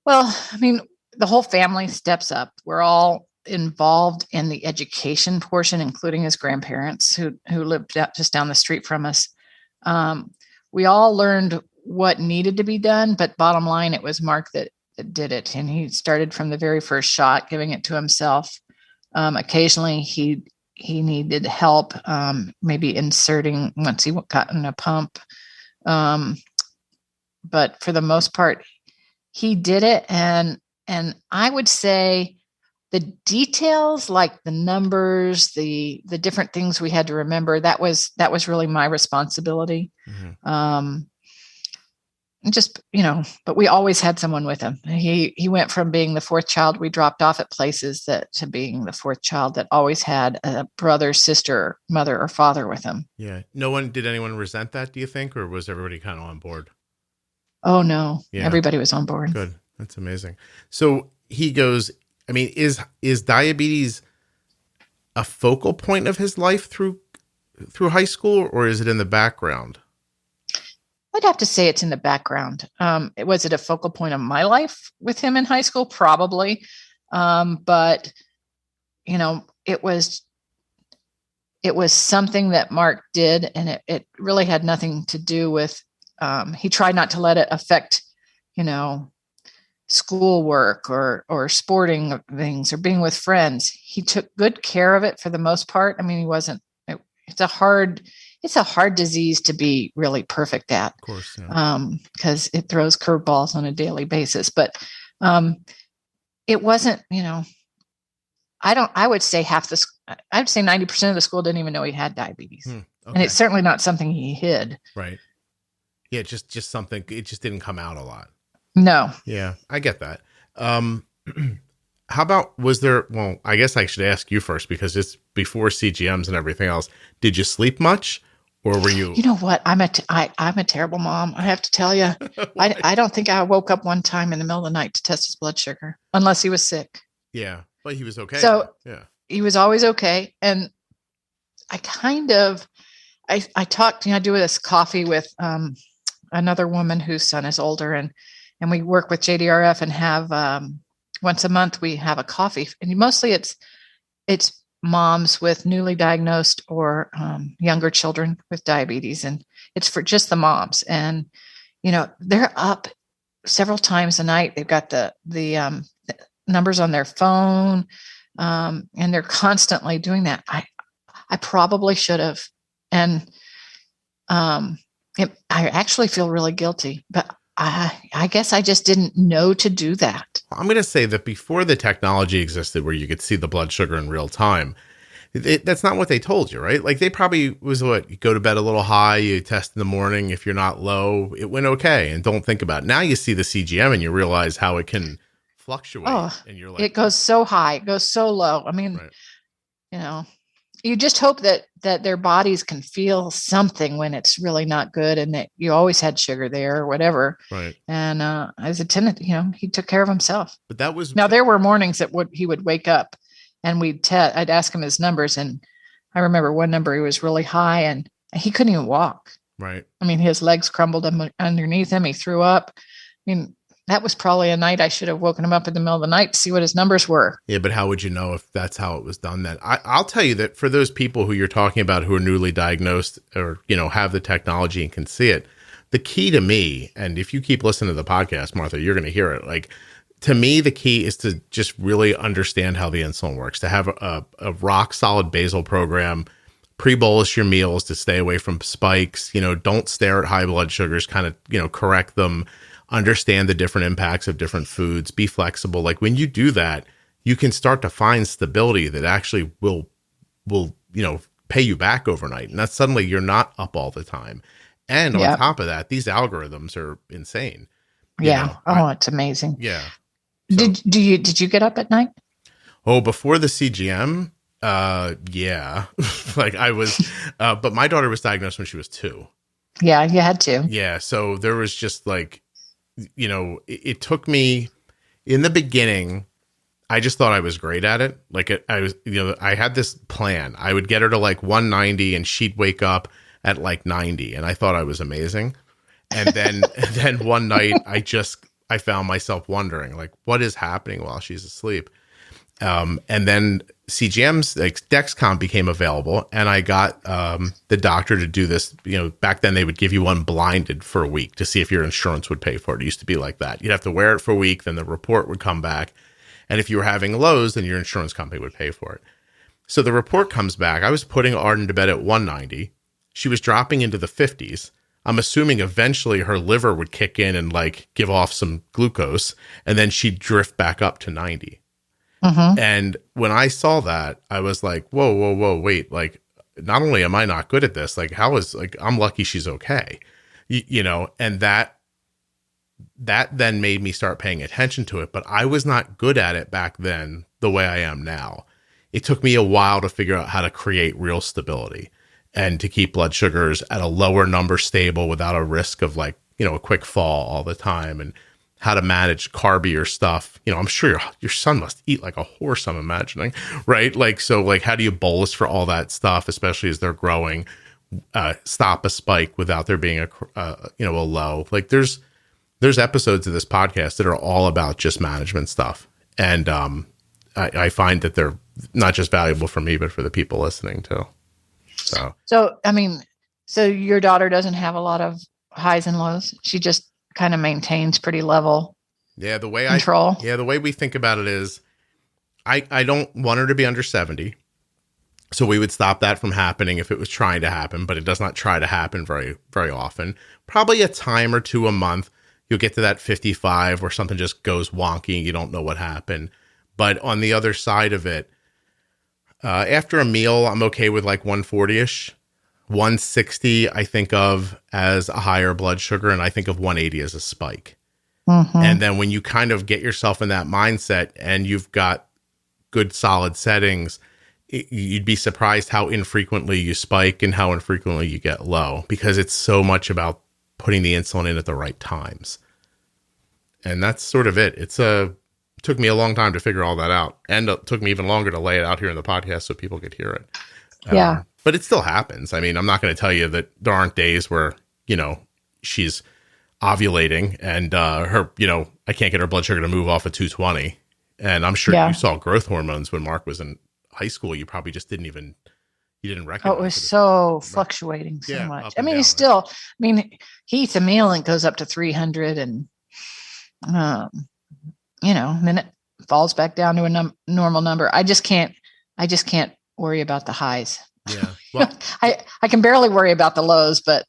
Well, I mean, the whole family steps up. We're all involved in the education portion, including his grandparents who lived just down the street from us. We all learned what needed to be done, but bottom line, it was Mark that did it. And he started from the very first shot, giving it to himself. Occasionally he needed help, maybe inserting once he got in a pump. But for the most part, he did it. And I would say the details, like the numbers, the different things we had to remember, that was really my responsibility. Mm-hmm. Just, but we always had someone with him. He went from being the fourth child we dropped off at places to being the fourth child that always had a brother, sister, mother, or father with him. Yeah. Did anyone resent that, do you think, or was everybody kind of on board? Oh, no. Yeah. Everybody was on board. Good. That's amazing. So he goes, I mean, is diabetes a focal point of his life through high school, or is it in the background? I'd have to say it's in the background. Was it a focal point of my life with him in high school? Probably. But, it was something that Mark did, and it really had nothing to do with, he tried not to let it affect, schoolwork or sporting things or being with friends. He took good care of it for the most part. I mean, it's a hard disease to be really perfect at, of course, yeah. Because it throws curveballs on a daily basis. But it wasn't, I would say 90% of the school didn't even know he had diabetes. Okay. And it's certainly not something he hid. Right. Yeah, just something, it just didn't come out a lot. No. Yeah, I get that. How about, I guess I should ask you first, because it's before CGMs and everything else. Did you sleep much, or were you? You know what? I'm a terrible mom. I have to tell you, I don't think I woke up one time in the middle of the night to test his blood sugar, unless he was sick. Yeah, but he was okay. So yeah, he was always okay. And I talked, I do this coffee with another woman whose son is older, and we work with JDRF and have once a month we have a coffee, and mostly it's moms with newly diagnosed or younger children with diabetes, and it's for just the moms. And they're up several times a night. They've got the numbers on their phone, and they're constantly doing that. I probably should have, and I actually feel really guilty, but I guess I just didn't know to do that. I'm going to say that before the technology existed where you could see the blood sugar in real time, that's not what they told you, right? Like, they probably was you go to bed a little high, you test in the morning. If you're not low, it went okay. And don't think about it. Now you see the CGM and you realize how it can fluctuate. Oh, and you're like, it goes so high, it goes so low. I mean, right. You just hope that their bodies can feel something when it's really not good, and that you always had sugar there or whatever. Right. And as a tenant, he took care of himself. But that was now. There were mornings that he would wake up, and I'd ask him his numbers, and I remember one number he was really high, and he couldn't even walk. Right. I mean, his legs crumbled underneath him. He threw up. I mean, that was probably a night I should have woken him up in the middle of the night to see what his numbers were. Yeah, but how would you know if that's how it was done then? I'll tell you that for those people who you're talking about who are newly diagnosed or, have the technology and can see it, the key to me, and if you keep listening to the podcast, Martha, you're going to hear it. Like, to me, the key is to just really understand how the insulin works, to have a rock solid basal program, pre-bolus your meals to stay away from spikes, don't stare at high blood sugars, kind of, correct them. Understand the different impacts of different foods, be flexible. Like, when you do that, you can start to find stability that actually will pay you back overnight. And that's suddenly you're not up all the time. And on top of that, these algorithms are insane. Yeah. Oh, it's amazing. Yeah. So, Did you get up at night? oh, before the CGM, yeah, like I was, but my daughter was diagnosed when she was 2. Yeah, you had to. Yeah, so there was just like, it took me in the beginning. I just thought I was great at it. Like I was, I had this plan. I would get her to like 190, and she'd wake up at like 90, and I thought I was amazing. And then, then one night, I found myself wondering, like, what is happening while she's asleep? And then CGM's, like Dexcom, became available, and I got the doctor to do this. Back then they would give you one blinded for a week to see if your insurance would pay for it. It used to be like that. You'd have to wear it for a week, then the report would come back, and if you were having lows, then your insurance company would pay for it. So the report comes back. I was putting Arden to bed at 190. She was dropping into the 50s. I'm assuming eventually her liver would kick in and like give off some glucose, and then she'd drift back up to 90. Mm-hmm. And when I saw that, I was like, whoa, wait, like, not only am I not good at this, like, I'm lucky she's okay. And that then made me start paying attention to it, but I was not good at it back then the way I am now. It took me a while to figure out how to create real stability and to keep blood sugars at a lower number stable without a risk of like, a quick fall all the time, and how to manage carbier stuff. I'm sure your son must eat like a horse, I'm imagining, right? Like, so like, how do you bolus for all that stuff, especially as they're growing, stop a spike without there being a low? Like there's episodes of this podcast that are all about just management stuff. And I find that they're not just valuable for me, but for the people listening too. So, I mean, so your daughter doesn't have a lot of highs and lows. She just kind of maintains pretty level. Yeah. The way control. The way we think about it is I don't want her to be under 70. So we would stop that from happening if it was trying to happen, but it does not try to happen very, very often. Probably a time or two a month, you'll get to that 55 where something just goes wonky and you don't know what happened. But on the other side of it, after a meal, I'm okay with like 140-ish. 160, I think of as a higher blood sugar, and I think of 180 as a spike. Mm-hmm. And then when you kind of get yourself in that mindset and you've got good solid settings, you'd be surprised how infrequently you spike and how infrequently you get low, because it's so much about putting the insulin in at the right times. And that's sort of it. Took me a long time to figure all that out, and it took me even longer to lay it out here in the podcast so people could hear it. Yeah. But it still happens. I mean, I'm not going to tell you that there aren't days where, she's ovulating and her, I can't get her blood sugar to move off of 220. And I'm sure you saw growth hormones when Mark was in high school. You probably just didn't recognize it. Was so fluctuating so much. I mean, he eats a meal and goes up to 300 and, then it falls back down to a normal number. I just can't worry about the highs. Yeah. Well, I can barely worry about the lows, but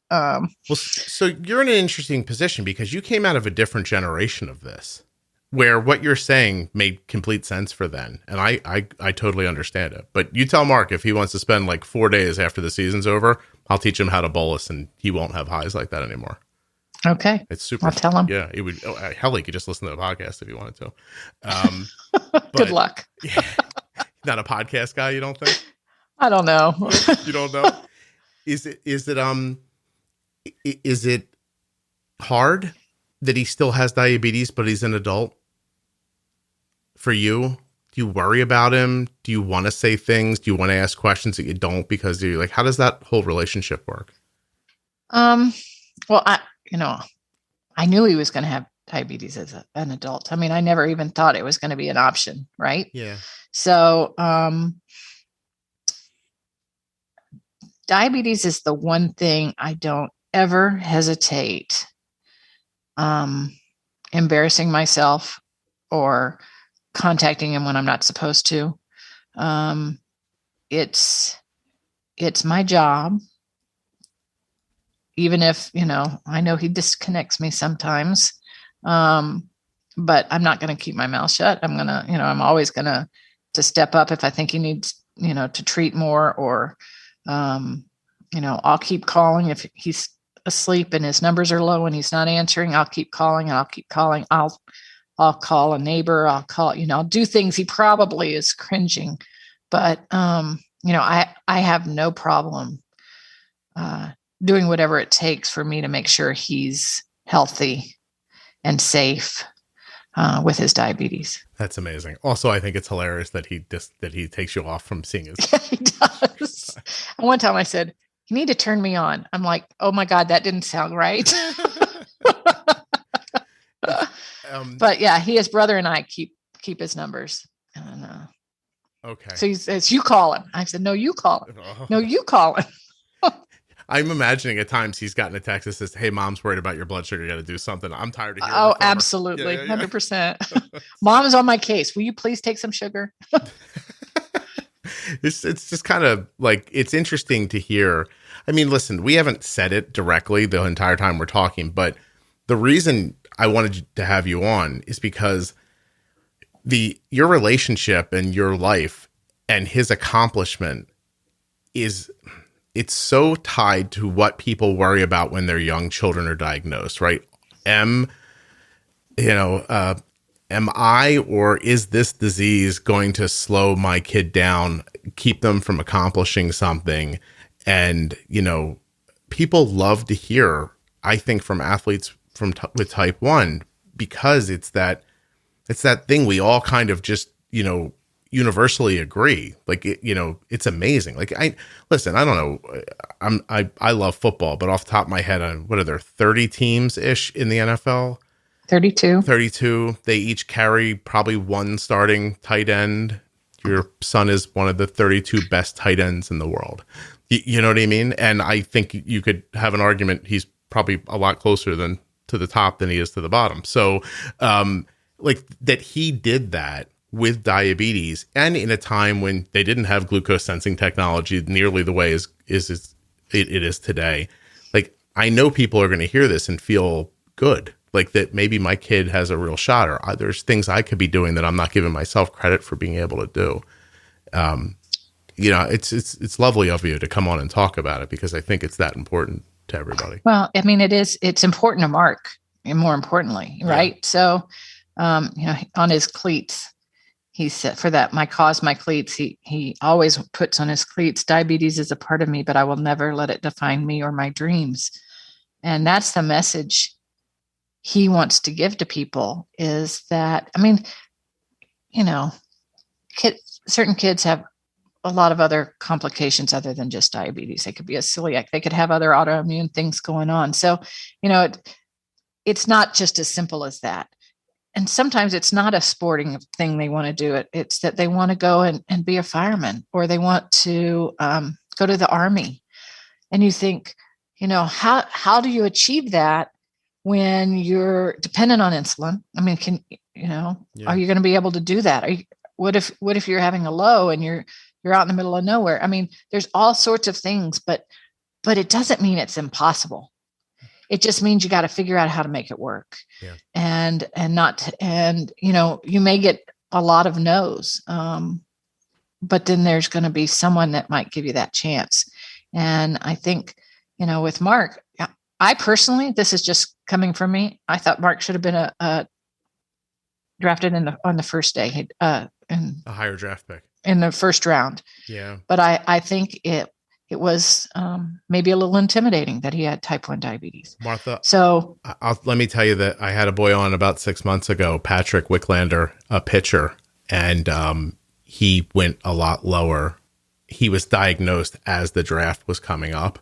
so you're in an interesting position because you came out of a different generation of this, where what you're saying made complete sense for then. And I totally understand it. But you tell Mark, if he wants to spend like 4 days after the season's over, I'll teach him how to bolus and he won't have highs like that anymore. Okay. It's super. I'll tell him. Yeah. It would. Hell, he could just listen to the podcast if he wanted to. Good luck. Yeah, not a podcast guy, you don't think? I don't know. You don't know? Is it hard that he still has diabetes, but he's an adult? For you? Do you worry about him? Do you want to say things? Do you want to ask questions that you don't because you're like, how does that whole relationship work? Well, I knew he was going to have diabetes as an adult. I mean, I never even thought it was going to be an option. Right. Yeah. So, diabetes is the one thing I don't ever hesitate embarrassing myself or contacting him when I'm not supposed to. It's my job. Even if, I know he disconnects me sometimes, but I'm not going to keep my mouth shut. I'm going to, I'm always going to step up if I think he needs, to treat more, or, I'll keep calling if he's asleep and his numbers are low and he's not answering, I'll keep calling and I'll keep calling. I'll call a neighbor. I'll call, I'll do things. He probably is cringing, but, I have no problem doing whatever it takes for me to make sure he's healthy and safe with his diabetes. That's amazing. Also, I think it's hilarious that he takes you off from seeing his. Yeah, he does. And one time I said, "You need to turn me on." I'm like, "Oh my God, that didn't sound right." But yeah, his brother and I keep his numbers. And, okay. So he says, "You call him." I said, "No, you call him. No, you call him." I'm imagining at times he's gotten a text that says, "Hey, mom's worried about your blood sugar. You got to do something." I'm tired of hearing. Oh, absolutely. 100%. Mom's on my case. Will you please take some sugar? It's just kind of like, it's interesting to hear. I mean, listen, we haven't said it directly the entire time we're talking, but the reason I wanted to have you on is because your relationship and your life and his accomplishment it's so tied to what people worry about when their young children are diagnosed, right? Am I, or is this disease going to slow my kid down, keep them from accomplishing something? And, people love to hear, I think, from athletes with type 1, because it's that thing we all kind of just, universally agree. Like, it's amazing. Like, I don't know. I love football, but off the top of my head, what are there, 30 teams ish in the NFL? 32. They each carry probably one starting tight end. Your son is one of the 32 best tight ends in the world. You know what I mean? And I think you could have an argument he's probably a lot closer to the top than he is to the bottom. So, like, that he did that with diabetes, and in a time when they didn't have glucose sensing technology nearly the way it is today. Like, I know people are going to hear this and feel good, like that maybe my kid has a real shot, or there's things I could be doing that I'm not giving myself credit for being able to do. It's lovely of you to come on and talk about it, because I think it's that important to everybody. Well, I mean, it's important to Mark, and more importantly, right? Yeah. So, on his cleats, he said, for that, my cleats, he always puts on his cleats, "Diabetes is a part of me, but I will never let it define me or my dreams." And that's the message he wants to give to people, is that, I mean, certain kids have a lot of other complications other than just diabetes. They could be a celiac. They could have other autoimmune things going on. So, it's not just as simple as that. And sometimes it's not a sporting thing they want to do. It's that they want to go and be a fireman, or they want to go to the Army. And you think, how do you achieve that when you're dependent on insulin? I mean, are you going to be able to do that? What if you're having a low and you're out in the middle of nowhere? I mean, there's all sorts of things, but it doesn't mean it's impossible. It just means you got to figure out how to make it work. Yeah. And you may get a lot of no's, but then there's going to be someone that might give you that chance. And I think, with Mark, I personally, this is just coming from me, I thought Mark should have been drafted on the first day, a higher draft pick in the first round. Yeah. But I think it was maybe a little intimidating that he had type 1 diabetes. Martha, so let me tell you that I had a boy on about 6 months ago, Patrick Wicklander, a pitcher, and he went a lot lower. He was diagnosed as the draft was coming up,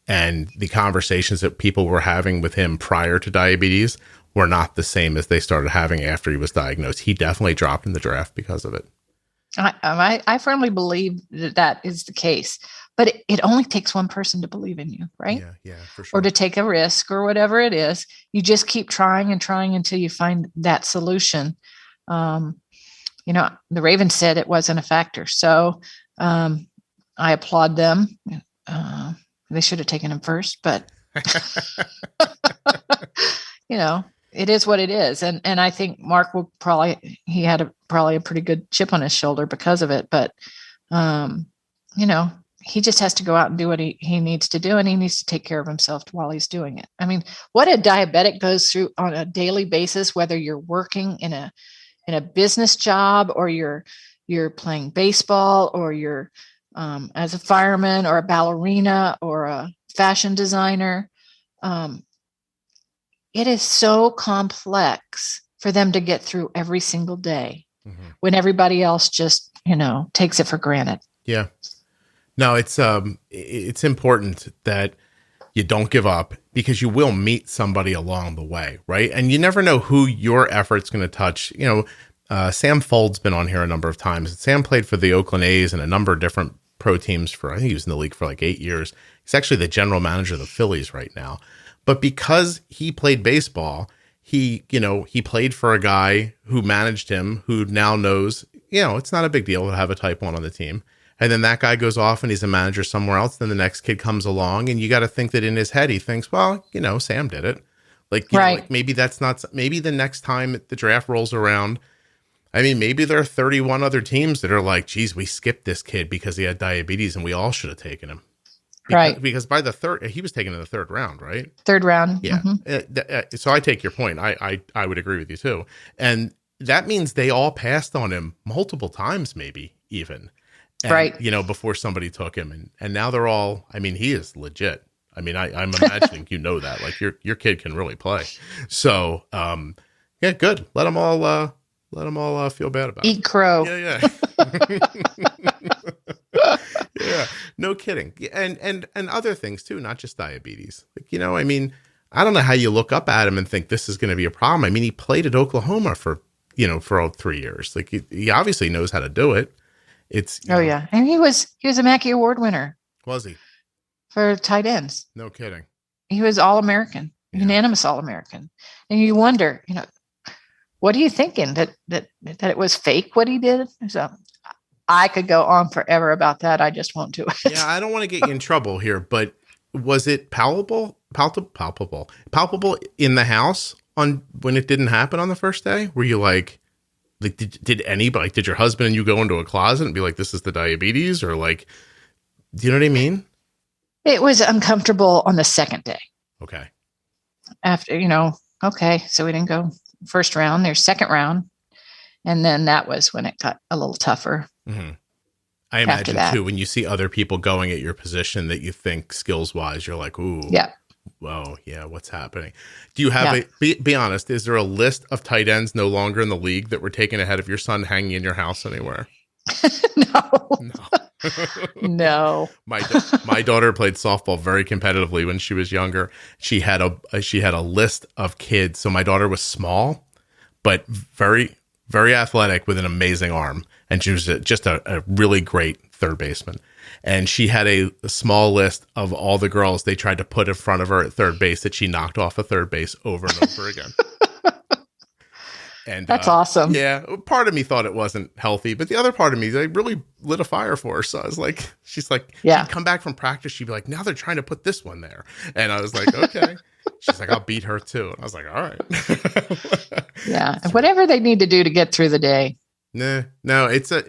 and the conversations that people were having with him prior to diabetes were not the same as they started having after he was diagnosed. He definitely dropped in the draft because of it. I firmly believe that is the case. But it only takes one person to believe in you, right? Yeah, for sure. Or to take a risk or whatever it is. You just keep trying and trying until you find that solution. The Ravens said it wasn't a factor. So I applaud them. They should have taken him first, but it is what it is. And I think Mark will he had probably a pretty good chip on his shoulder because of it. But, he just has to go out and do what he needs to do, and he needs to take care of himself while he's doing it. I mean, what a diabetic goes through on a daily basis, whether you're working in a business job, or you're playing baseball, or you're as a fireman or a ballerina or a fashion designer. It is so complex for them to get through every single day when everybody else just, takes it for granted. Yeah. No, it's important that you don't give up, because you will meet somebody along the way, right? And you never know who your effort's going to touch. Sam Fold's been on here a number of times. Sam played for the Oakland A's and a number of different pro teams I think he was in the league for like 8 years. He's actually the general manager of the Phillies right now. But because he played baseball, he played for a guy who managed him, who now knows, it's not a big deal to have a type 1 on the team. And then that guy goes off and he's a manager somewhere else. Then the next kid comes along, and you got to think that in his head, he thinks, well, Sam did it. Maybe maybe the next time the draft rolls around, I mean, maybe there are 31 other teams that are like, geez, we skipped this kid because he had diabetes and we all should have taken him. Because by the third, he was taken in the third round, right? Third round. Yeah. So I take your point. I would agree with you too. And that means they all passed on him multiple times, maybe even. Before somebody took him. And now they're all, I mean, he is legit. I mean, I'm imagining, that, like your kid can really play. So, yeah, good. Let them all feel bad about it. Eat crow. Yeah. Yeah, no kidding. And other things too, not just diabetes. I mean, I don't know how you look up at him and think this is going to be a problem. I mean, he played at Oklahoma for all 3 years. Like he obviously knows how to do it. Yeah. And he was a Mackey Award winner. Was he? For tight ends. No kidding. He was All-American, unanimous All-American. And you wonder, what are you thinking? That it was fake what he did? So I could go on forever about that. I just won't do it. Yeah, I don't want to get you in trouble here, but was it palpable in the house when it didn't happen on the first day? Were you like did anybody, did your husband and you go into a closet and be like, this is the diabetes? Or like, do you know what I mean? It was uncomfortable on the second day. Okay. After, okay. So we didn't go first round, there's second round. And then that was when it got a little tougher. Mm-hmm. I imagine too, when you see other people going at your position that you think skills wise, you're like, ooh, yeah. Whoa, yeah, what's happening? Do you have be honest, is there a list of tight ends no longer in the league that were taken ahead of your son hanging in your house anywhere? No. My daughter played softball very competitively when she was younger. She had a list of kids. So my daughter was small, but very, very athletic with an amazing arm. And she was just a really great third baseman. And she had a small list of all the girls they tried to put in front of her at third base that she knocked off of third base over and over again. And that's awesome. Yeah. Part of me thought it wasn't healthy, but the other part of me, they really lit a fire for her. So I was like, she's like, she'd come back from practice. She'd be like, now they're trying to put this one there. And I was like, okay. She's like, I'll beat her too. And I was like, all right. Yeah. Whatever they need to do to get through the day. No,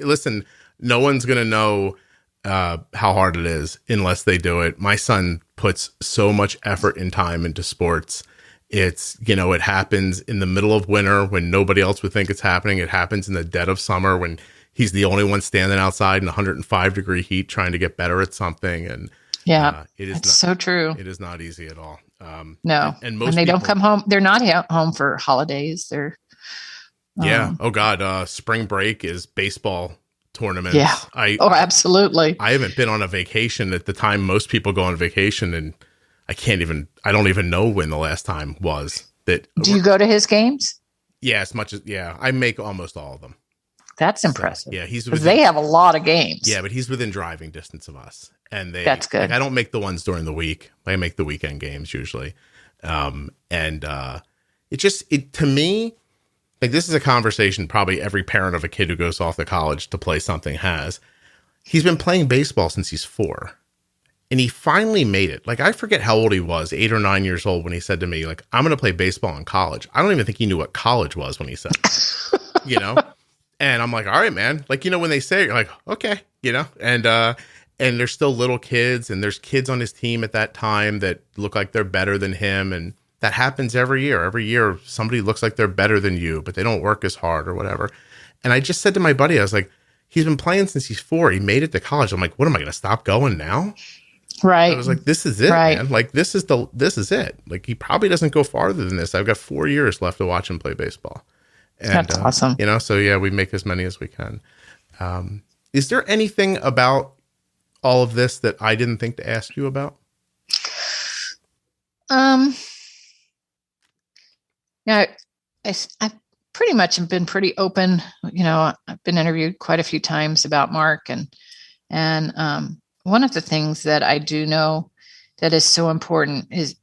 listen, no one's going to know how hard it is unless they do it. My son puts so much effort and time into sports. It's, it happens in the middle of winter when nobody else would think it's happening. It happens in the dead of summer when he's the only one standing outside in 105-degree heat trying to get better at something. And it's so true. It is not easy at all. No. And most people don't come home. They're not home for holidays. They're Oh God. Spring break is baseball tournaments. Yeah. Absolutely. I haven't been on a vacation at the time most people go on vacation, and I don't even know when the last time was that. Do you go to his games? Yeah, as much as, I make almost all of them. That's impressive. So, yeah. They have a lot of games. Yeah, but he's within driving distance of us. And that's good. Like, I don't make the ones during the week. I make the weekend games usually. To me, like, this is a conversation probably every parent of a kid who goes off to college to play something has. He's been playing baseball since he's 4. And he finally made it. Like, I forget how old he was, 8 or 9 years old, when he said to me, like, I'm going to play baseball in college. I don't even think he knew what college was when he said it, And I'm like, all right, man. Like, when they say it, you're like, okay, and and there's still little kids, and there's kids on his team at that time that look like they're better than him. And that happens every year. Every year, somebody looks like they're better than you, but they don't work as hard or whatever. And I just said to my buddy, I was like, he's been playing since he's 4. He made it to college. I'm like, what am I going to stop going now? Right. I was like, this is it, man. Like, this is it. Like, he probably doesn't go farther than this. I've got 4 years left to watch him play baseball. And, that's awesome. So yeah, we make as many as we can. Is there anything about all of this that I didn't think to ask you about? Yeah, I've pretty much been pretty open. I've been interviewed quite a few times about Mark, and one of the things that I do know that is so important is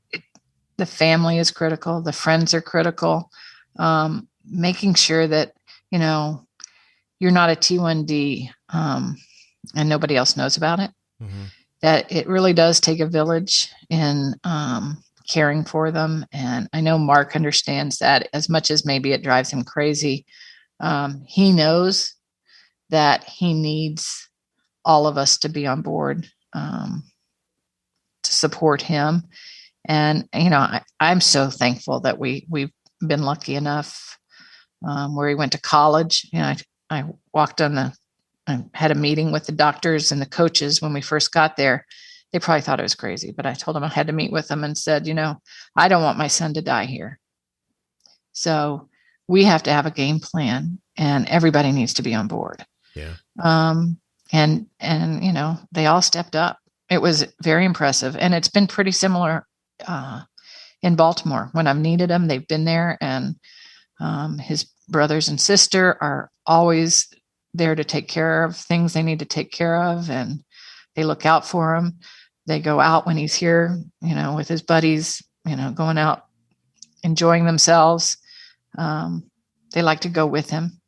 the family is critical. The friends are critical. Making sure that, you're not a T1D, and nobody else knows about it. Mm-hmm. That it really does take a village in caring for them. And I know Mark understands that, as much as maybe it drives him crazy. He knows that he needs all of us to be on board to support him. And, I'm so thankful that we've been lucky enough where he went to college. I walked I had a meeting with the doctors and the coaches when we first got there. They probably thought I was crazy, but I told them I had to meet with them and said, I don't want my son to die here. So we have to have a game plan, and everybody needs to be on board. Yeah. And they all stepped up. It was very impressive. And it's been pretty similar in Baltimore. When I've needed them, they've been there, and his brothers and sister are always there to take care of things they need to take care of, and they look out for him. They go out when he's here, with his buddies, going out, enjoying themselves. They like to go with him,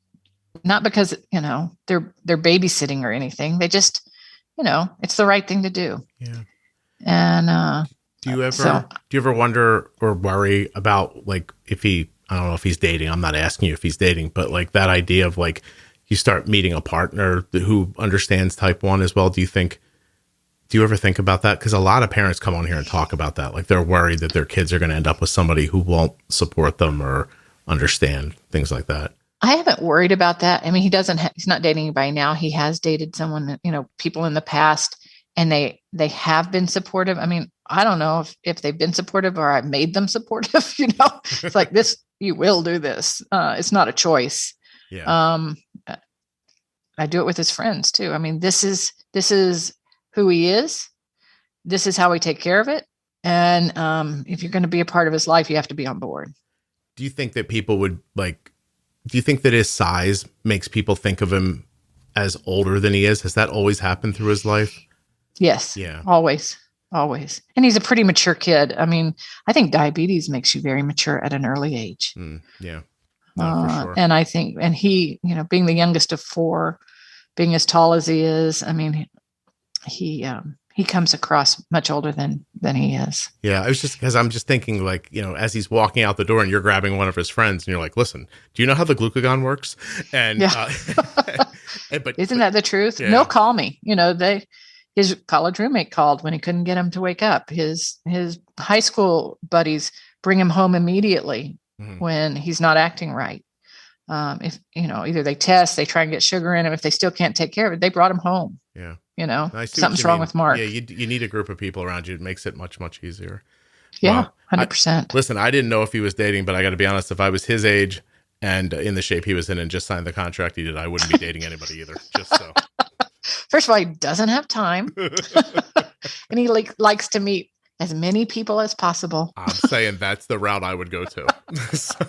not because, they're babysitting or anything. They just, it's the right thing to do. Yeah. And, do you ever wonder or worry about, like, I don't know if he's dating, I'm not asking you if he's dating, but like that idea of like, you start meeting a partner who understands type 1 as well. Do you ever think about that? Because a lot of parents come on here and talk about that. Like, they're worried that their kids are going to end up with somebody who won't support them or understand things like that. I haven't worried about that. I mean, he's not dating anybody now. He has dated someone, people in the past, and they have been supportive. I mean, I don't know if they've been supportive or I made them supportive, It's like, this, you will do this. It's not a choice. Yeah. I do it with his friends too. I mean, this is who he is. This is how we take care of it. And if you're going to be a part of his life, you have to be on board. Do you think that people would do you think that his size makes people think of him as older than he is? Has that always happened through his life? Yes. Yeah. Always. And he's a pretty mature kid. I mean, I think diabetes makes you very mature at an early age. Yeah. No, for sure. And I think, and he, being the youngest of 4, being as tall as he is, I mean, he comes across much older than he is. Yeah. I'm just thinking, like, as he's walking out the door and you're grabbing one of his friends and you're like, listen, do you know how the glucagon works? And, yeah. Isn't that the truth? Yeah. No, call me. His college roommate called when he couldn't get him to wake up. His high school buddies bring him home immediately when he's not acting right. If either they test, they try and get sugar in him. If they still can't take care of it, they brought him home. Yeah. Something's wrong with Mark. Yeah. You need a group of people around you. It makes it much, much easier. Yeah. 100%. Listen, I didn't know if he was dating, but I got to be honest, if I was his age and in the shape he was in and just signed the contract he did, I wouldn't be dating anybody either. Just so. First of all, he doesn't have time, and he likes to meet as many people as possible. I'm saying that's the route I would go to. So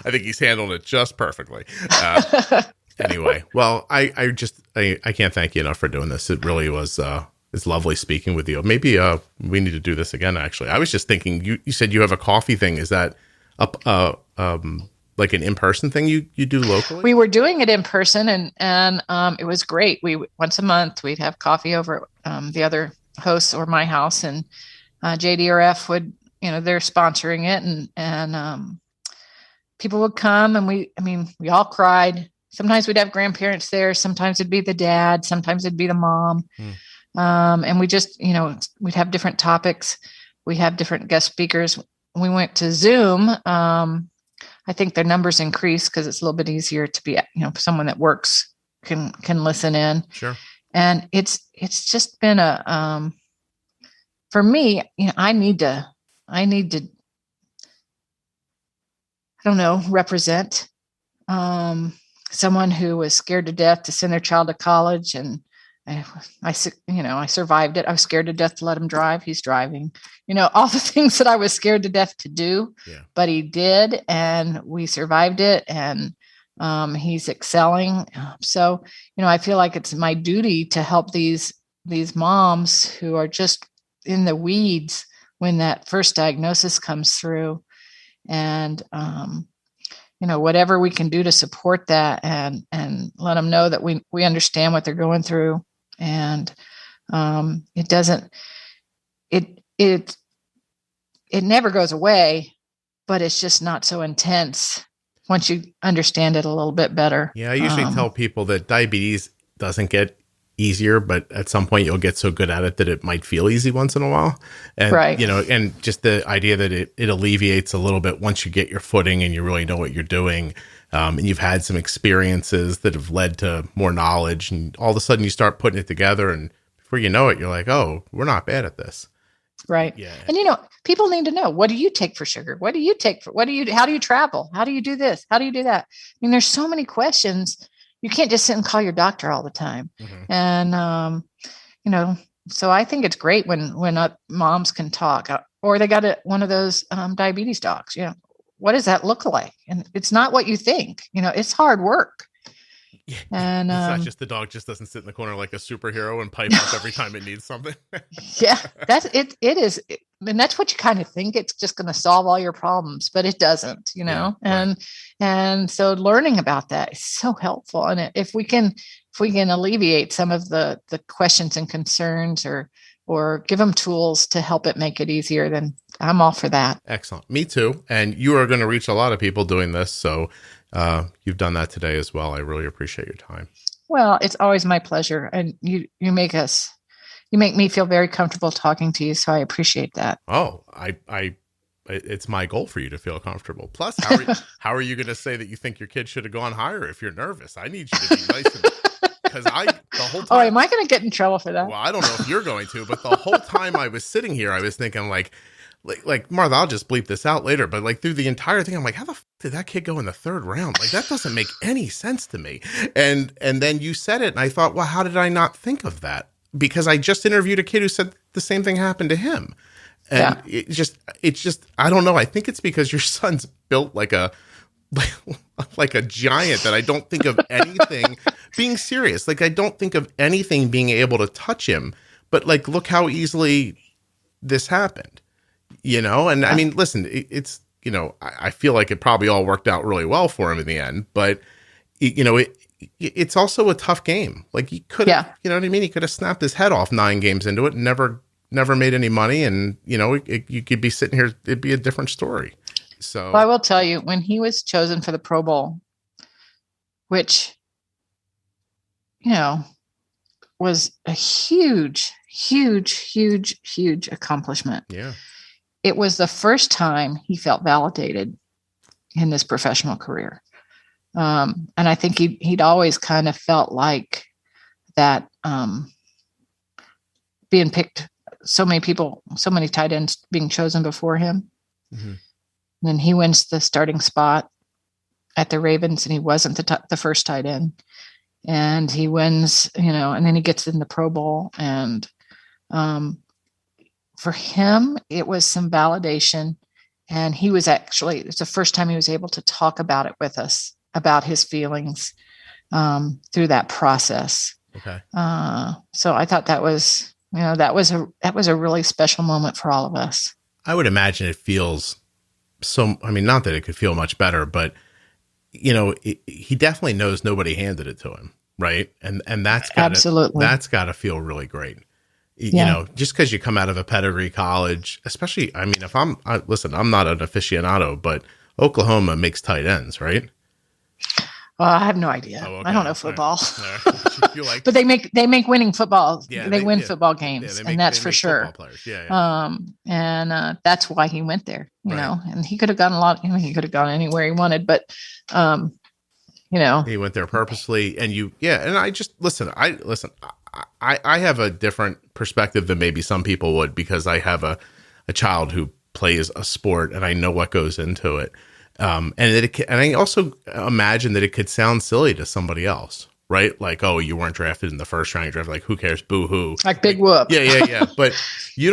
I think he's handled it just perfectly. Anyway, well, I can't thank you enough for doing this. It really was it's lovely speaking with you. Maybe we need to do this again. Actually, I was just thinking. You said you have a coffee thing. Is that like an in-person thing you do locally? We were doing it in person, and it was great. Once a month we'd have coffee over at the other hosts or my house, and JDRF would, they're sponsoring it, and people would come, and we all cried. sometimes we'd have grandparents there. Sometimes it'd be the dad. Sometimes it'd be the mom. And we just, we'd have different topics. We have different guest speakers. We went to Zoom. I think their numbers increased because it's a little bit easier to be, someone that works can listen in. Sure. And it's just been for me, I need to, I don't know, represent someone who was scared to death to send their child to college. And I survived it. I was scared to death to let him drive. He's driving, all the things that I was scared to death to do, but he did. And we survived it. And he's excelling. So, I feel like it's my duty to help these moms who are just in the weeds when that first diagnosis comes through. And, whatever we can do to support that and let them know that we understand what they're going through. And it never goes away, but it's just not so intense once you understand it a little bit better. Yeah. I usually tell people that diabetes doesn't get easier, but at some point you'll get so good at it that it might feel easy once in a while. And, right. And just the idea that it alleviates a little bit once you get your footing and you really know what you're doing. And you've had some experiences that have led to more knowledge, and all of a sudden you start putting it together, and before you know it, you're like, oh, we're not bad at this. Right. Yeah. And, people need to know, what do you take for sugar? How do you travel? How do you do this? How do you do that? I mean, there's so many questions. You can't just sit and call your doctor all the time. Mm-hmm. And, so I think it's great when moms can talk, or they got one of those diabetes docs. What does that look like? And it's not what you think. It's hard work. Yeah. And it's not just the dog just doesn't sit in the corner like a superhero and pipe up every time it needs something. Yeah, that's it. It is. And that's what you kind of think. It's just going to solve all your problems, but it doesn't, Yeah, and so learning about that is so helpful. And if we can alleviate some of the questions and concerns, or give them tools to help it make it easier, then I'm all for that. Excellent. Me too. And you are going to reach a lot of people doing this. So you've done that today as well. I really appreciate your time. Well, it's always my pleasure. And you make me feel very comfortable talking to you. So I appreciate that. Oh, it's my goal for you to feel comfortable. Plus, how are you going to say that you think your kid should have gone higher if you're nervous? I need you to be nice because the whole time. Oh, am I going to get in trouble for that? Well, I don't know if you're going to, but the whole time I was sitting here, I was thinking like Martha, I'll just bleep this out later, but like through the entire thing, I'm like, how the did that kid go in the third round? Like, that doesn't make any sense to me. And then you said it, and I thought, well, how did I not think of that? Because I just interviewed a kid who said the same thing happened to him. And it's just, I don't know. I think it's because your son's built like a giant that I don't think of anything being serious. Like, I don't think of anything being able to touch him, but like, look how easily this happened, And I mean, listen, it's, I feel like it probably all worked out really well for him in the end, but it's also a tough game. Like, he could have, you know what I mean? He could have snapped his head off 9 games into it and never made any money. And, you could be sitting here, it'd be a different story. So well, I will tell you, when he was chosen for the Pro Bowl, which, was a huge, huge, huge, huge accomplishment. Yeah. It was the first time he felt validated in his professional career. And I think he'd always kind of felt like that, being picked, so many people, so many tight ends being chosen before him. Mm-hmm. And then he wins the starting spot at the Ravens, and he wasn't the first tight end. And he wins, and then he gets in the Pro Bowl. And for him, it was some validation. And it's the first time he was able to talk about it with us, about his feelings through that process. Okay. So I thought that was, that was a really special moment for all of us. I would imagine it feels not that it could feel much better, but he definitely knows nobody handed it to him. Right. And that's gotta feel really great. Just because you come out of a pedigree college, especially, if I'm not an aficionado, but Oklahoma makes tight ends, right? Well, I have no idea. Oh, okay. I don't know football. All right. You like, but they make winning football. Yeah, they win yeah. football games, Yeah, and that's for sure. Players. Yeah. And that's why he went there, you Right. know, and he could have gone a lot, he could have gone anywhere he wanted, but, you know, he went there purposely. And and I just, I have a different perspective than maybe some people would, because I have a child who plays a sport and I know what goes into it. And I also imagine that it could sound silly to somebody else, right? Like, oh, you weren't drafted in the first round, you drafted, like, who cares? Boo hoo. Like big whoop. Yeah. But you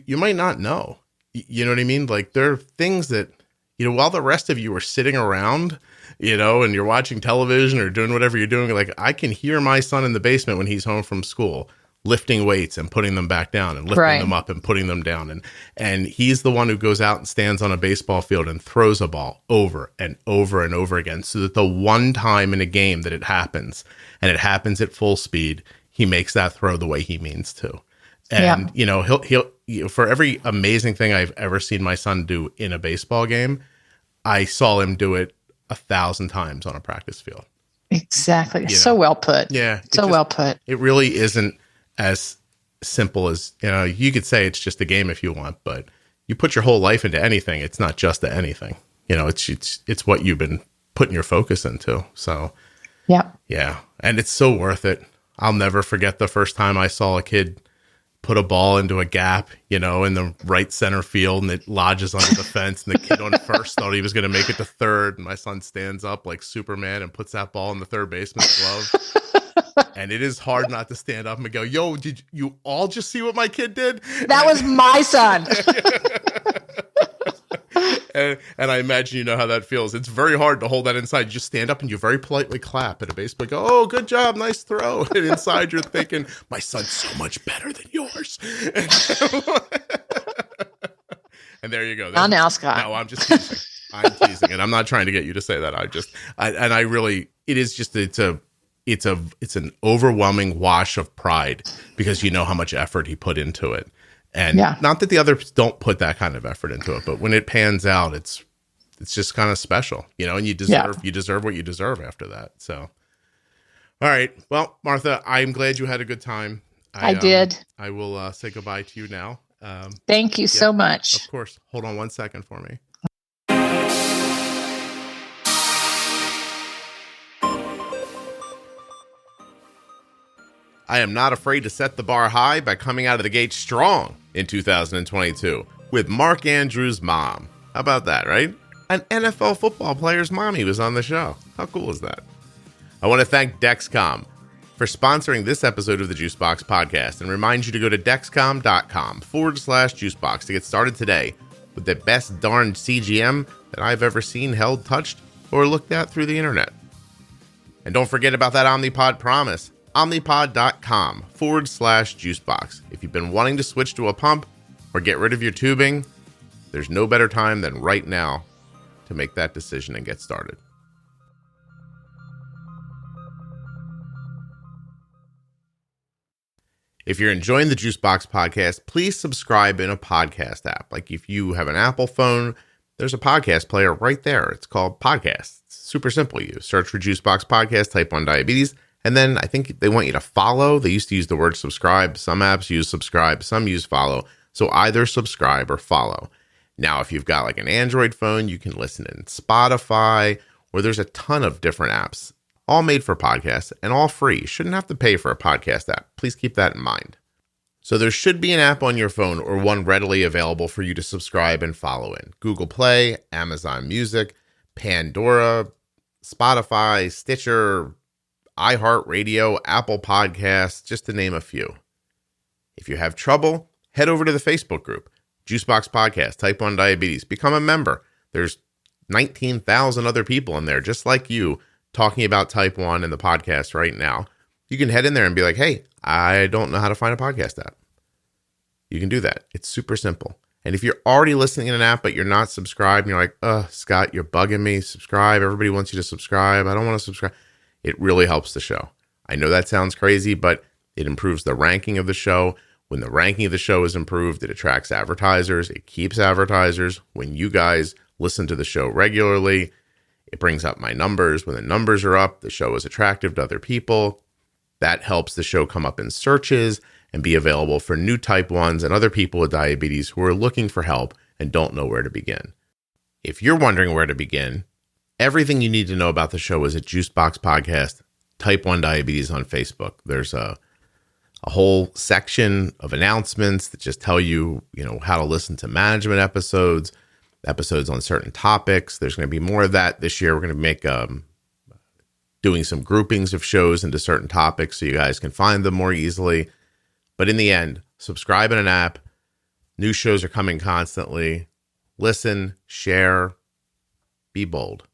might not know, you know what I mean? Like, there are things that, you know, while the rest of you are sitting around, you know, and you're watching television or doing whatever you're doing, like, I can hear my son in the basement when he's home from school, lifting weights and putting them back down and lifting them up and putting them down. And he's the one who goes out and stands on a baseball field and throws a ball over and over and over again, so that the one time in a game that it happens, and it happens at full speed, he makes that throw the way he means to. And, you know, he'll for every amazing thing I've ever seen my son do in a baseball game, I saw him do it 1,000 times on a practice field. Exactly. So well put. Yeah. Well put. It really isn't as simple as, you know, you could say it's just a game if you want, but you put your whole life into anything, it's not just anything. You know, it's what you've been putting your focus into. So yeah. And it's so worth it. I'll never forget the first time I saw a kid put a ball into a gap, you know, in the right center field, and it lodges under the fence, and the kid on first thought he was going to make it to third, and my son stands up like Superman and puts that ball in the third baseman's glove. And it is hard not to stand up and go, yo, did you all just see what my kid did? That was my son. And I imagine you know how that feels. It's very hard to hold that inside. You just stand up and you very politely clap at a baseball. Go, oh, good job, nice throw. And inside you're thinking, my son's so much better than yours. And there you go. Now, Scott. No, I'm just teasing. I'm teasing, and I'm not trying to get you to say that. It's an overwhelming wash of pride, because you know how much effort he put into it. And not that the others don't put that kind of effort into it, but when it pans out, it's just kind of special, you know, and you deserve what you deserve after that. So, all right. Well, Martha, I'm glad you had a good time. I did. I will say goodbye to you now. Thank you so much. Of course. Hold on one second for me. I am not afraid to set the bar high by coming out of the gate strong in 2022 with Mark Andrews' mom. How about that, right? An NFL football player's mommy was on the show. How cool is that? I want to thank Dexcom for sponsoring this episode of the Juicebox Podcast, and remind you to go to Dexcom.com/Juicebox to get started today with the best darn CGM that I've ever seen, held, touched, or looked at through the internet. And don't forget about that Omnipod Promise. Omnipod.com/Juicebox. If you've been wanting to switch to a pump or get rid of your tubing, there's no better time than right now to make that decision and get started. If you're enjoying the Juicebox Podcast, please subscribe in a podcast app. Like, if you have an Apple phone, there's a podcast player right there. It's called Podcasts. It's super simple. You search for Juicebox Podcast, type 1 diabetes, and then I think they want you to follow. They used to use the word subscribe. Some apps use subscribe, some use follow. So either subscribe or follow. Now, if you've got like an Android phone, you can listen in Spotify, or there's a ton of different apps, all made for podcasts and all free. You shouldn't have to pay for a podcast app. Please keep that in mind. So there should be an app on your phone, or one readily available for you to subscribe and follow in. Google Play, Amazon Music, Pandora, Spotify, Stitcher, iHeartRadio, Apple Podcasts, just to name a few. If you have trouble, head over to the Facebook group, Juicebox Podcast, Type 1 Diabetes. Become a member. There's 19,000 other people in there just like you talking about Type 1 and the podcast right now. You can head in there and be like, hey, I don't know how to find a podcast app. You can do that. It's super simple. And if you're already listening in an app, but you're not subscribed, and you're like, Scott, you're bugging me. Subscribe. Everybody wants you to subscribe. I don't want to subscribe. It really helps the show. I know that sounds crazy, but it improves the ranking of the show. When the ranking of the show is improved, it attracts advertisers. It keeps advertisers. When you guys listen to the show regularly, It brings up my numbers. When the numbers are up, the show is attractive to other people. That helps the show come up in searches and be available for new type 1s and other people with diabetes who are looking for help and don't know where to begin. If you're wondering where to begin, everything you need to know about the show is at Juicebox Podcast, Type 1 Diabetes on Facebook. There's a whole section of announcements that just tell you, how to listen to management episodes on certain topics. There's going to be more of that this year. We're going to make doing some groupings of shows into certain topics so you guys can find them more easily. But in the end, subscribe in an app. New shows are coming constantly. Listen, share, be bold.